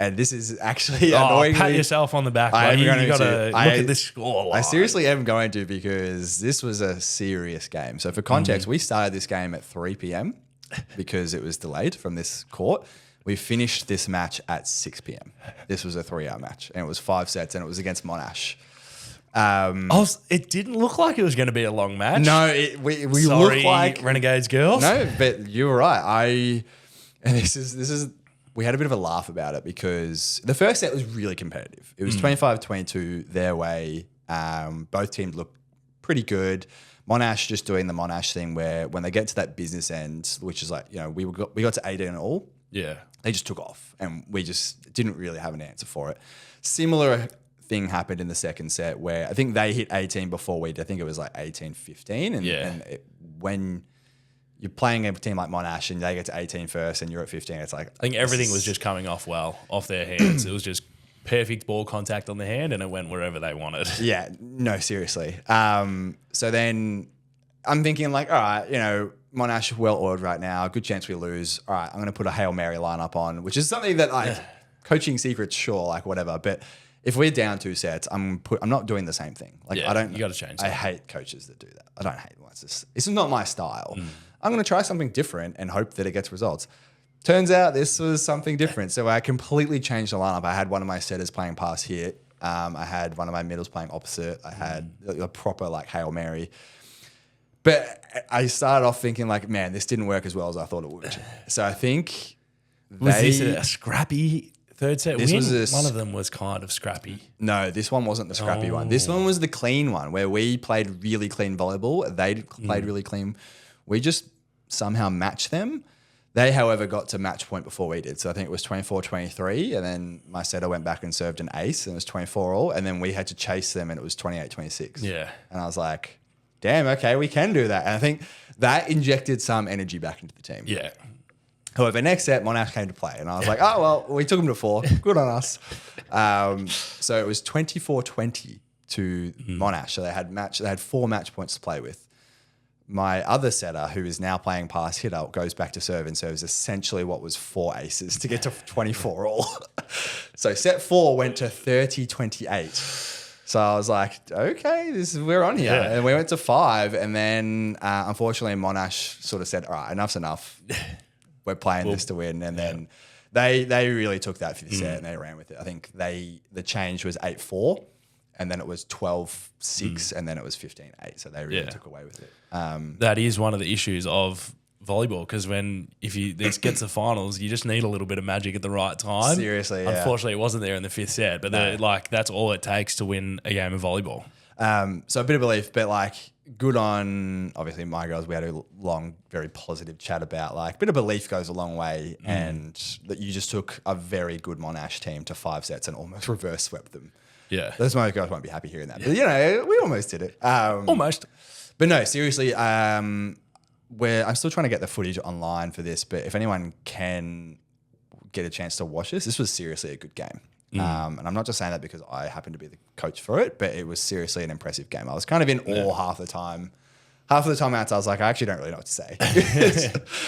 And this is actually annoyingly... Pat yourself on the back. You got to look at this score. I seriously am going to, because this was a serious game. So for context, we started this game at 3 p.m. because it was delayed from this court. We finished this match at 6 p.m. This was a 3-hour match, and it was 5 sets, and it was against Monash. It didn't look like it was going to be a long match. No, we look like Renegades girls. No, but you were right. We had a bit of a laugh about it because the first set was really competitive. It was 25-22 their way. Both teams looked pretty good. Monash just doing the Monash thing where when they get to that business end, which is like, we got to 18 all, Yeah. They just took off, and we just didn't really have an answer for it. Similar thing happened in the second set where I think they hit 18 before we did. I think it was like 18-15. And when you're playing a team like Monash and they get to 18 first and you're at 15, it's like... I think everything was just coming off off their hands. It was just perfect ball contact on the hand and it went wherever they wanted. Yeah, no, seriously. So then I'm thinking like, all right, Monash well-oiled right now. Good chance we lose. All right, I'm going to put a Hail Mary lineup on, which is something that like coaching secrets, sure, like whatever. But if we're down 2 sets, I'm not doing the same thing. Like I don't. You got to change. I hate coaches that do that. I don't hate ones. This is not my style. I'm going to try something different and hope that it gets results. Turns out this was something different. So I completely changed the lineup. I had one of my setters playing pass hit. I had one of my middles playing opposite. I had a proper like Hail Mary. But I started off thinking like, man, this didn't work as well as I thought it would. So I think was this a scrappy third set win? One of them was kind of scrappy. No, this one wasn't the scrappy one. This one was the clean one where we played really clean volleyball. They played really clean. We just somehow matched them. They, however, got to match point before we did. So I think it was 24-23. And then my setter went back and served an ace and it was 24 all. And then we had to chase them and it was 28-26. Yeah. And I was like, damn, okay, we can do that. And I think that injected some energy back into the team. Yeah. However, next set, Monash came to play. And I was like, oh, well, we took them to 4. Good on us. So it was 24-20 to Monash. So they had 4 match points to play with. My other setter, who is now playing pass hitter, goes back to serve and serves essentially what was 4 aces to get to 24 all. So set 4 went to 30-28. So I was like, okay, we're on here. Yeah. And we went to 5. And then unfortunately, Monash sort of said, all right, enough's enough. We're playing this to win. And then they really took that 5th set and they ran with it. I think the change was 8-4. And then it was 12-6 and then it was 15-8. So they really took away with it. That is one of the issues of volleyball because if this gets to finals, you just need a little bit of magic at the right time. Seriously, yeah. Unfortunately, it wasn't there in the 5th set, but that's all it takes to win a game of volleyball. So a bit of belief, but like good on obviously my girls. We had a long, very positive chat about like a bit of belief goes a long way, and that you just took a very good Monash team to 5 sets and almost reverse swept them. Yeah, those my girls won't be happy hearing that, but we almost did it. Almost, but no, seriously. I'm still trying to get the footage online for this, but if anyone can get a chance to watch this was seriously a good game. And I'm not just saying that because I happen to be the coach for it, but it was seriously an impressive game. I was kind of in awe half the time. Half of the time out, I was like, I actually don't really know what to say,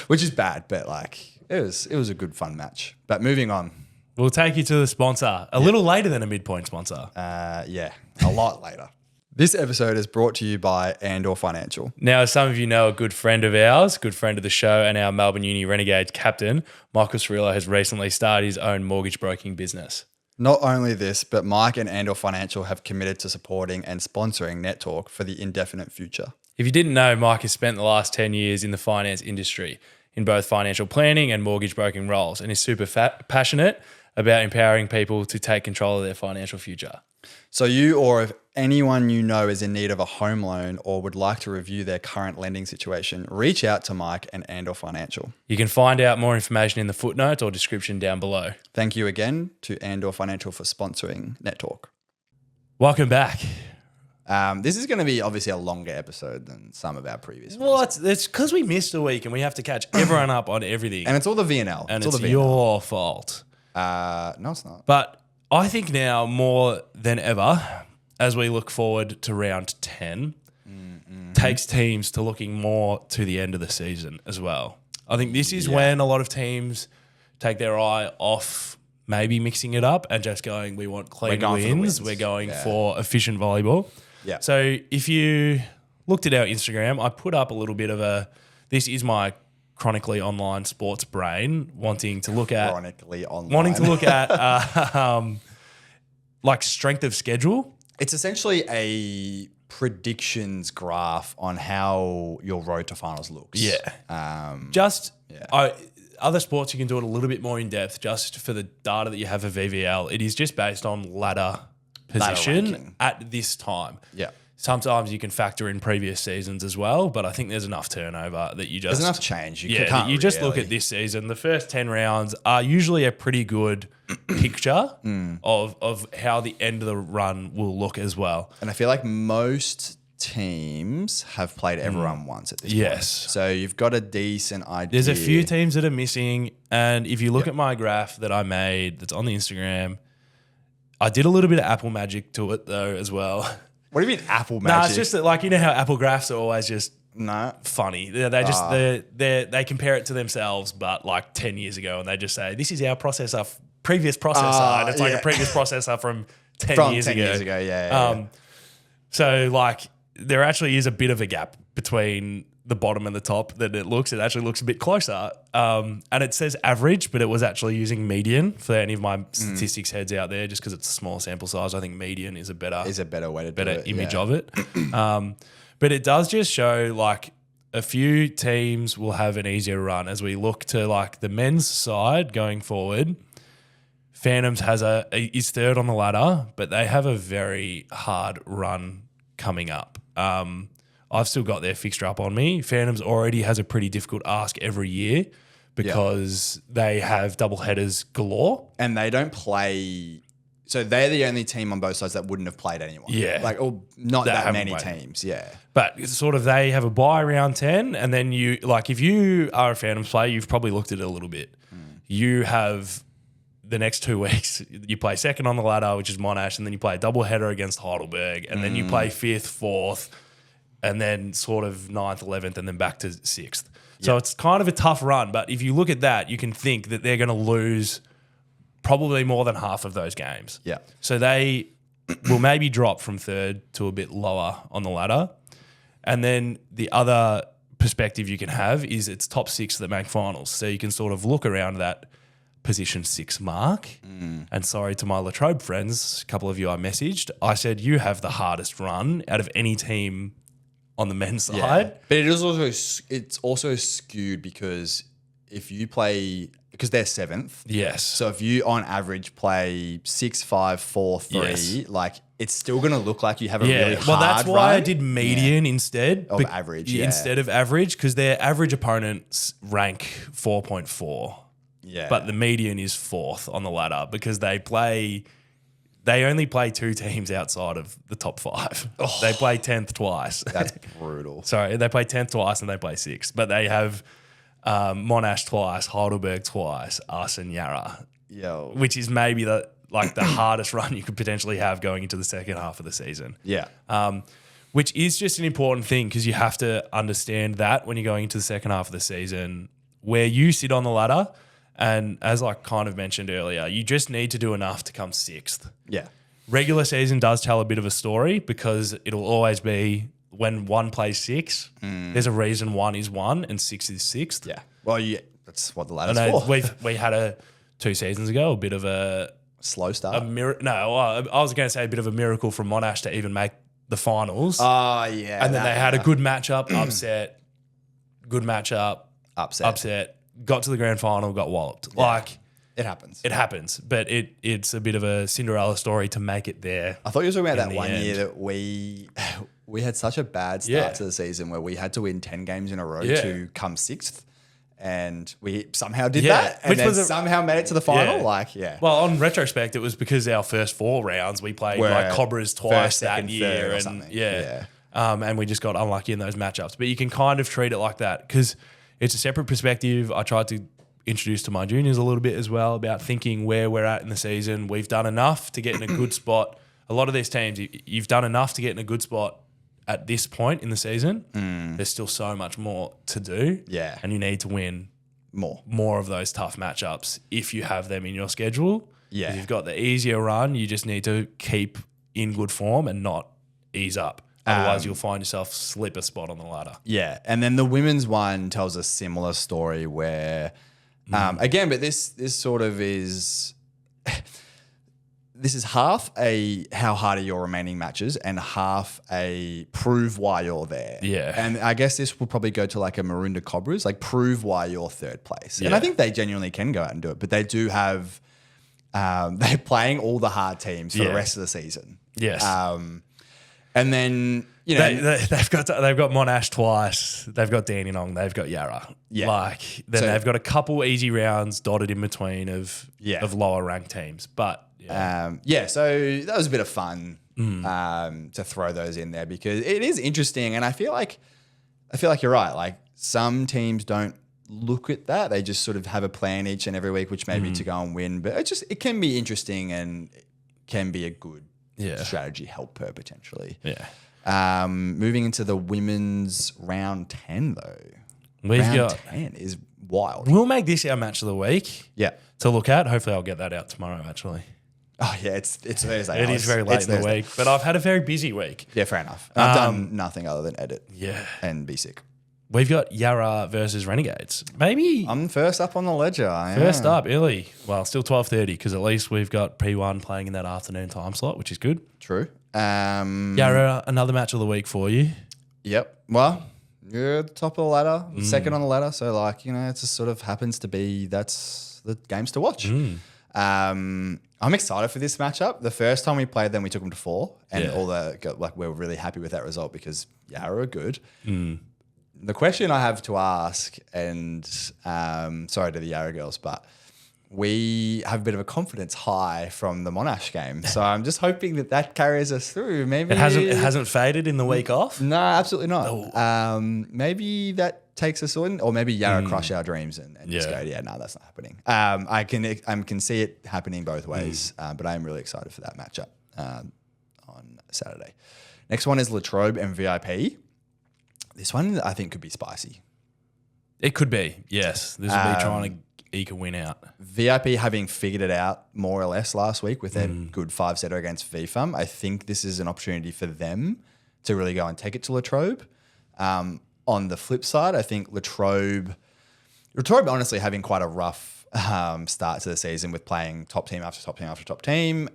which is bad, but like it was a good fun match. But moving on. We'll take you to the sponsor a little later than a midpoint sponsor. A lot later. This episode is brought to you by Andor Financial. Now, as some of you know, a good friend of ours, good friend of the show, and our Melbourne Uni Renegades captain, Michael Cirillo, has recently started his own mortgage broking business. Not only this, but Mike and Andor Financial have committed to supporting and sponsoring Net Talk for the indefinite future. If you didn't know, Mike has spent the last 10 years in the finance industry in both financial planning and mortgage broking roles and is super passionate about empowering people to take control of their financial future. So you or if anyone you know is in need of a home loan or would like to review their current lending situation, reach out to Mike and Andor Financial. You can find out more information in the footnotes or description down below. Thank you again to Andor Financial for sponsoring Net Talk. Welcome back. This is going to be obviously a longer episode than some of our previous ones. Well, it's because we missed a week and we have to catch everyone up on everything. And it's all the VNL. And it's your fault. No, it's not. But I think now more than ever, as we look forward to round 10, takes teams to looking more to the end of the season as well. I think this is when a lot of teams take their eye off maybe mixing it up and just going, we want clean wins. We're going for efficient volleyball. Yeah. So if you looked at our Instagram, I put up a little bit of this is my chronically online sports brain wanting to look at like strength of schedule. It's essentially a predictions graph on how your road to finals looks. Other sports you can do it a little bit more in depth just for the data that you have for VVL. It is just based on ladder position at this time. Yeah. sometimes you can factor in previous seasons as well, but I think there's enough turnover that you just... There's enough change. You just look at this season. The first 10 rounds are usually a pretty good picture of how the end of the run will look as well. And I feel like most teams have played everyone once at this point. So you've got a decent idea. There's a few teams that are missing, and if you look at my graph that I made that's on the Instagram, I did a little bit of Apple magic to it though as well. What do you mean Apple magic? No, it's just that, like, you know how Apple graphs are always just funny. They just they compare it to themselves, but like 10 years ago, and they just say this is our previous processor, and it's like a previous processor from 10 years ago. So like there actually is a bit of a gap between the bottom and the top that it actually looks a bit closer. And it says average, but it was actually using median for any of my statistics heads out there, just because it's a small sample size. I think median is a better way to better image of it. But it does just show like a few teams will have an easier run as we look to like the men's side going forward. Phantoms is third on the ladder, but they have a very hard run coming up. I've still got their fixture up on me. Phantoms already has a pretty difficult ask every year because they have double headers galore. And they don't play... So they're the only team on both sides that wouldn't have played anyone. Yeah. Like, or not that many teams, But it's sort of they have a bye round 10, and then you... Like, if you are a Phantoms player, you've probably looked at it a little bit. You have... The next 2 weeks, you play second on the ladder, which is Monash, and then you play a double header against Heidelberg, and then you play 5th, 4th, and then sort of 9th, 11th, and then back to 6th. So it's kind of a tough run, but if you look at that, you can think that they're going to lose probably more than half of those games. Yeah. So they will maybe drop from third to a bit lower on the ladder. And then the other perspective you can have is it's top 6 that make finals. So you can sort of look around that position 6 mark. And sorry to my Latrobe friends, a couple of you I messaged. I said, you have the hardest run out of any team on the men's side. But it's also skewed because if you play, because they're 7th. Yes. So if you on average play 6, 5, 4, 3, like it's still going to look like you have a really hard Well, that's why run. I did median instead of average. Instead of average, because their average opponents rank 4.4. Yeah. But the median is 4th on the ladder because they only play 2 teams outside of the top 5. They play 10th twice. That's brutal. Sorry, they play 10th twice and they play 6th. But they have Monash twice, Heidelberg twice, us and Yarra. Which is maybe the hardest run you could potentially have going into the second half of the season. Yeah. Which is just an important thing because you have to understand that when you're going into the second half of the season, where you sit on the ladder. And as I kind of mentioned earlier, you just need to do enough to come 6th. Yeah. Regular season does tell a bit of a story because it'll always be when 1 plays 6, there's a reason 1 is 1 and 6 is 6th. Yeah. Well, that's what the ladder's for. We had 2 seasons ago, a bit of a... Slow start? I was going to say a bit of a miracle from Monash to even make the finals. Oh, yeah. And then they had a good matchup, upset, good matchup, upset. Got to the grand final, got walloped. Yeah. It happens. But it's a bit of a Cinderella story to make it there. I thought you were talking about that one year that we had such a bad start to the season where we had to win 10 games in a row to come 6th. And we somehow did that. And then somehow made it to the final. Well, on retrospect, it was because our first 4 rounds, we played like Cobras twice that year. And we just got unlucky in those matchups. But you can kind of treat it like that because it's a separate perspective. I tried to introduce to my juniors a little bit as well about thinking where we're at in the season. We've done enough to get in a good spot. A lot of these teams, you've done enough to get in a good spot at this point in the season. There's still so much more to do. Yeah. And you need to win more of those tough matchups if you have them in your schedule. Yeah. If you've got the easier run, you just need to keep in good form and not ease up. Otherwise, you'll find yourself slip a spot on the ladder. Yeah. And then the women's one tells a similar story where, again, but this sort of is... This is half a how hard are your remaining matches and half a prove why you're there. Yeah. And I guess this will probably go to like a Maroondah Cobras, like prove why you're 3rd place. Yeah. And I think they genuinely can go out and do it, but they do have, they're playing all the hard teams for the rest of the season. Yes. And then, you know, they've got Monash twice. They've got Dandenong. They've got Yarra. Yeah. Then they've got a couple easy rounds dotted in between of lower ranked teams. But so that was a bit of fun to throw those in there because it is interesting, and I feel like you're right. Like some teams don't look at that; they just sort of have a plan each and every week, which may be to go and win. But it can be interesting and can be a good strategy helper potentially. Yeah. Moving into the women's round 10 though. Round 10 is wild. We'll make this our match of the week. Yeah. To look at. Hopefully I'll get that out tomorrow actually. Oh yeah, it's Thursday. It is very late in the week, but I've had a very busy week. Yeah, fair enough. I've done nothing other than edit. Yeah. And be sick. We've got Yarra versus Renegades. Maybe I'm first up on the ledger. First up early. Well, still 12:30 because at least we've got P1 playing in that afternoon time slot, which is good. True. Yarra, another match of the week for you. Yep. Well, you're at the top of the ladder, second on the ladder. So like, you know, it just sort of happens to be that's the games to watch. I'm excited for this matchup. The first time we played them, we took them to 4, and we were really happy with that result because Yarra are good. The question I have to ask, and sorry to the Yarra girls, but we have a bit of a confidence high from the Monash game. So I'm just hoping that carries us through. Maybe it hasn't faded in the week off? No, absolutely not. Maybe that takes us on, or maybe Yarra crush our dreams and just go, no, that's not happening. I can see it happening both ways, but I am really excited for that matchup on Saturday. Next one is Latrobe and VIP. This one I think could be spicy. It could be, yes. This will be trying to eke a win out. VIP having figured it out more or less last week with their good 5-setter against VFUM. I think this is an opportunity for them to really go and take it to Latrobe. On the flip side, I think Latrobe honestly having quite a rough start to the season with playing top team after top team after top team.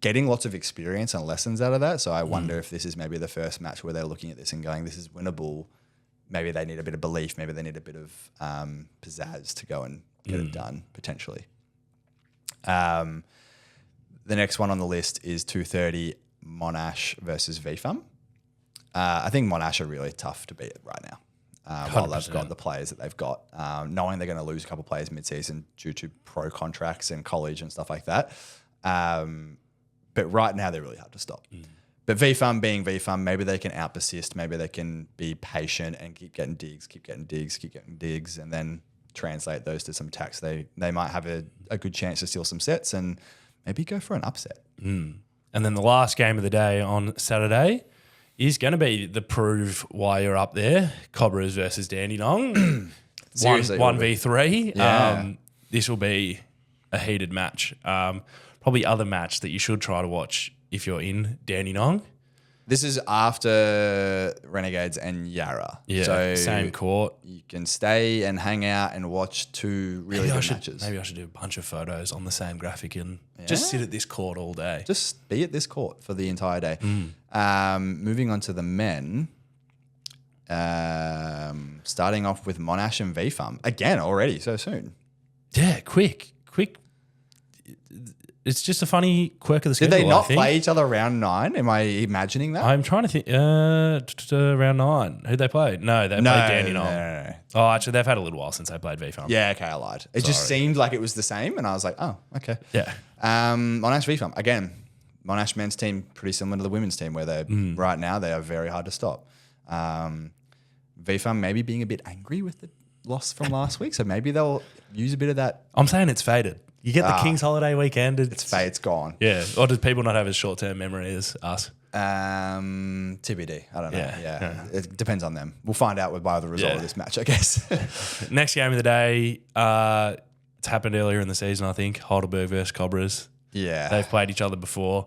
Getting lots of experience and lessons out of that. So I wonder if this is maybe the first match where they're looking at this and going, this is winnable. Maybe they need a bit of belief. Maybe they need a bit of pizzazz to go and get it done, potentially. The next one on the list is 2:30 Monash versus VFUM. I think Monash are really tough to beat right now. While they've got the players that they've got, knowing they're going to lose a couple of players mid-season due to pro contracts and college and stuff like that. But right now, they're really hard to stop. But VFUM being VFUM, maybe they can out-persist. Maybe they can be patient and keep getting digs, and then translate those to some attacks. They might have a good chance to steal some sets and maybe go for an upset. And then the last game of the day on Saturday is going to be the prove why you're up there. Cobras versus Dandenong. Seriously, 1v3. Yeah. This will be a heated match. Probably other match that you should try to watch if you're in Dandenong. This is after Renegades and Yarra. Yeah, so same court. You can stay and hang out and watch two really good matches. Maybe I should do a bunch of photos on the same graphic and just sit at this court all day. Just be at this court for the entire day. Moving on to the men. Starting off with Monash and VFUM. Again, already, so soon. Yeah, quick. It's just a funny quirk of the schedule. Did they not play each other round 9? Am I imagining that? I'm trying to think. Round 9. Who'd they play? No, they played Dandenong. No. Oh, actually, they've had a little while since they played VFUM. Yeah, okay, I lied. It just seemed like it was the same, and I was like, oh, okay. Yeah. Monash VFUM. Again, Monash men's team pretty similar to the women's team, where they're right now they are very hard to stop. VFUM maybe being a bit angry with the loss from last week, so maybe they'll use a bit of that. I'm saying it's faded. You get the King's holiday weekend. It's gone. Yeah. Or do people not have as short-term memory as us? TBD. I don't know. Yeah. It depends on them. We'll find out by the result of this match, I guess. Next game of the day, it's happened earlier in the season, I think. Heidelberg versus Cobras. Yeah. They've played each other before.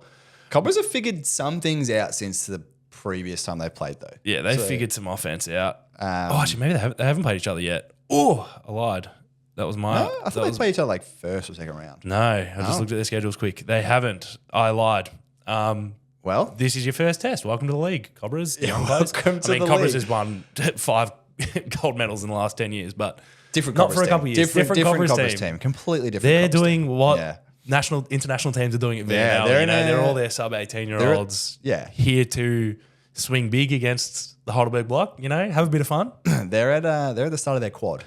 Cobras have figured some things out since the previous time they played, though. Yeah, they've figured some offense out. Actually, maybe they haven't played each other yet. Oh, I lied. That was my... No, I thought they played each other like first or second round. No, I just looked at their schedules quick. They haven't. I lied. Well, this is your first test. Welcome to the league, Cobras. Welcome to the Cobras league. has won 5 gold medals in the last 10 years, but different not Cobras for a couple team. of years. Different Cobras team. Completely different. They're Cobras doing team. what international teams are doing it there Yeah, now. They're all their sub 18-year-olds. Here to swing big against the Heidelberg block. Have a bit of fun. They're at the start of their quad.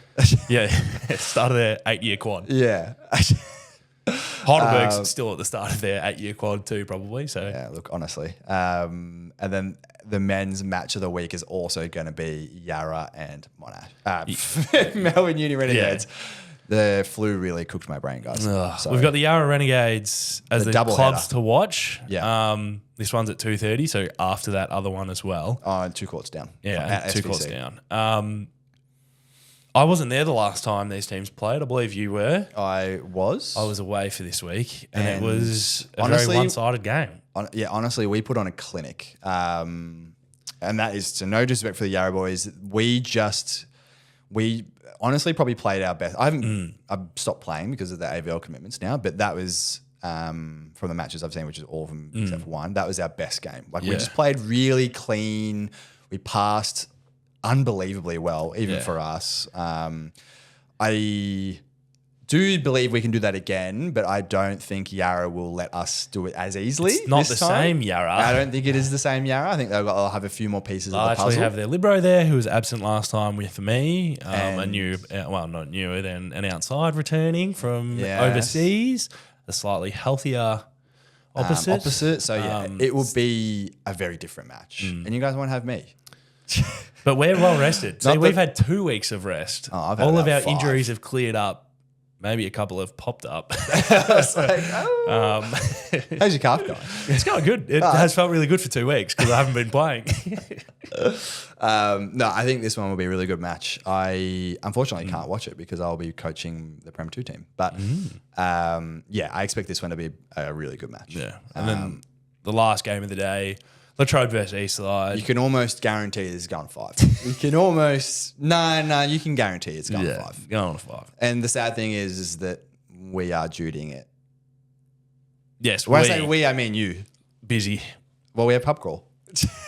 Yeah, start of their 8-year quad. Yeah. Heidelberg's still at the start of their 8-year quad too, probably. So yeah, look, honestly. And then the men's match of the week is also going to be Yarra and Monash. Melbourne Uni Renegades. The flu really cooked my brain, guys. So we've got the Yarra Renegades as the clubs to watch. Yeah. This one's at 2:30, so after that other one as well. 2 courts down. Yeah, 2 courts down. I wasn't there the last time these teams played. I believe you were. I was away for this week, and it was a very one-sided game. Honestly, we put on a clinic. And that is to no disrespect for the Yarra boys. We honestly probably played our best. I've stopped playing because of the AVL commitments now, but that was from the matches I've seen, which is all of them except for one. That was our best game. We just played really clean. We passed unbelievably well, even for us. I do believe we can do that again, but I don't think Yarra will let us do it as easily. It's not the same Yarra. I don't think it is the same Yarra. I think they'll have a few more pieces of the puzzle. They actually have their Libero there, who was absent last time with me. Not newer than an outside returning from overseas. A slightly healthier opposite. So it will be a very different match. And you guys won't have me. But we're well rested. See, we've had 2 weeks of rest. I've had all of our 5. injuries have cleared up. Maybe a couple have popped up. How's your calf going? It's going good. It has felt really good for 2 weeks because I haven't been playing. No, I think this one will be a really good match. I unfortunately can't watch it because I'll be coaching the Prem 2 team. But I expect this one to be a really good match. Yeah. And then the last game of the day, Latrobe versus Eastside. You can almost guarantee this is going 5. You can almost you can guarantee it's going 5. Going 5. And the sad thing is that we are Juding it. Yes, when I say we, I mean you. Busy. Well, we have pub crawl.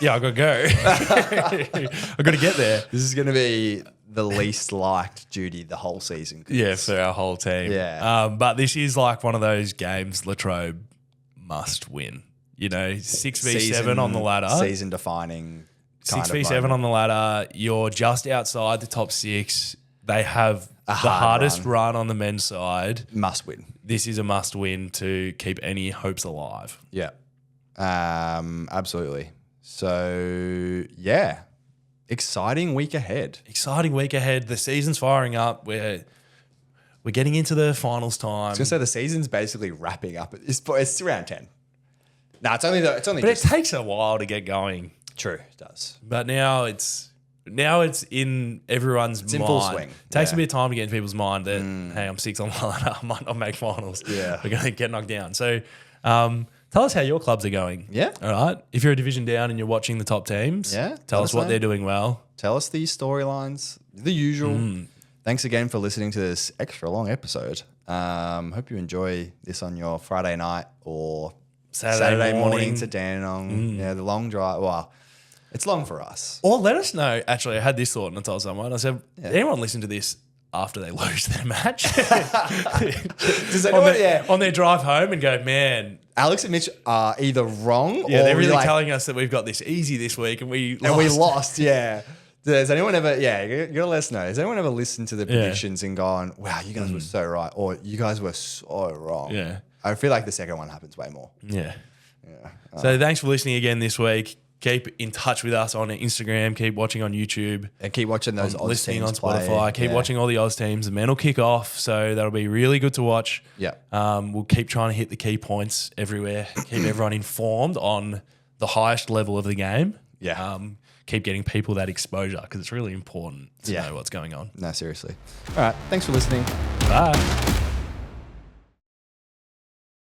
Yeah, I got to go. I got to get there. This is going to be the least liked duty the whole season. Yeah, for our whole team. Yeah. But this is like one of those games Latrobe must win. 6v7 on the ladder. Season defining. 6v7 on the ladder. You're just outside the top 6. They have the hardest run on the men's side. Must win. This is a must win to keep any hopes alive. Yeah. Absolutely. So, yeah. Exciting week ahead. The season's firing up. We're getting into the finals time. I was going to say the season's basically wrapping up. It's around 10. No, it's only. But it takes a while to get going. True, it does. But now it's in everyone's mind. In full swing. It takes a bit of time to get into people's mind that hey, I'm 6 on the ladder. I might not make finals. Yeah, we're going to get knocked down. So, tell us how your clubs are going. Yeah. All right. If you're a division down and you're watching the top teams, tell us what they're doing well. Tell us the storylines, the usual. Thanks again for listening to this extra long episode. Hope you enjoy this on your Friday night or Saturday morning to Dandenong. Yeah, the long drive. Well, it's long for us. Or let us know. Actually, I had this thought and I told someone. I said, did anyone listen to this after they lose their match? Does anyone, on their drive home and go, man, Alex and Mitch are either wrong or they're really telling us that we've got this easy this week and we lost. Yeah. Does anyone ever, you gotta let us know. Has anyone ever listened to the predictions and gone, wow, you guys were so right, or you guys were so wrong? Yeah. I feel like the second one happens way more. Yeah. So thanks for listening again this week. Keep in touch with us on Instagram. Keep watching on YouTube. And keep watching those Oz listening teams on Spotify. Keep watching all the Oz teams. The men will kick off, so that'll be really good to watch. Yeah. We'll keep trying to hit the key points everywhere. Keep everyone informed on the highest level of the game. Yeah. Keep getting people that exposure because it's really important to know what's going on. No, seriously. All right. Thanks for listening. Bye.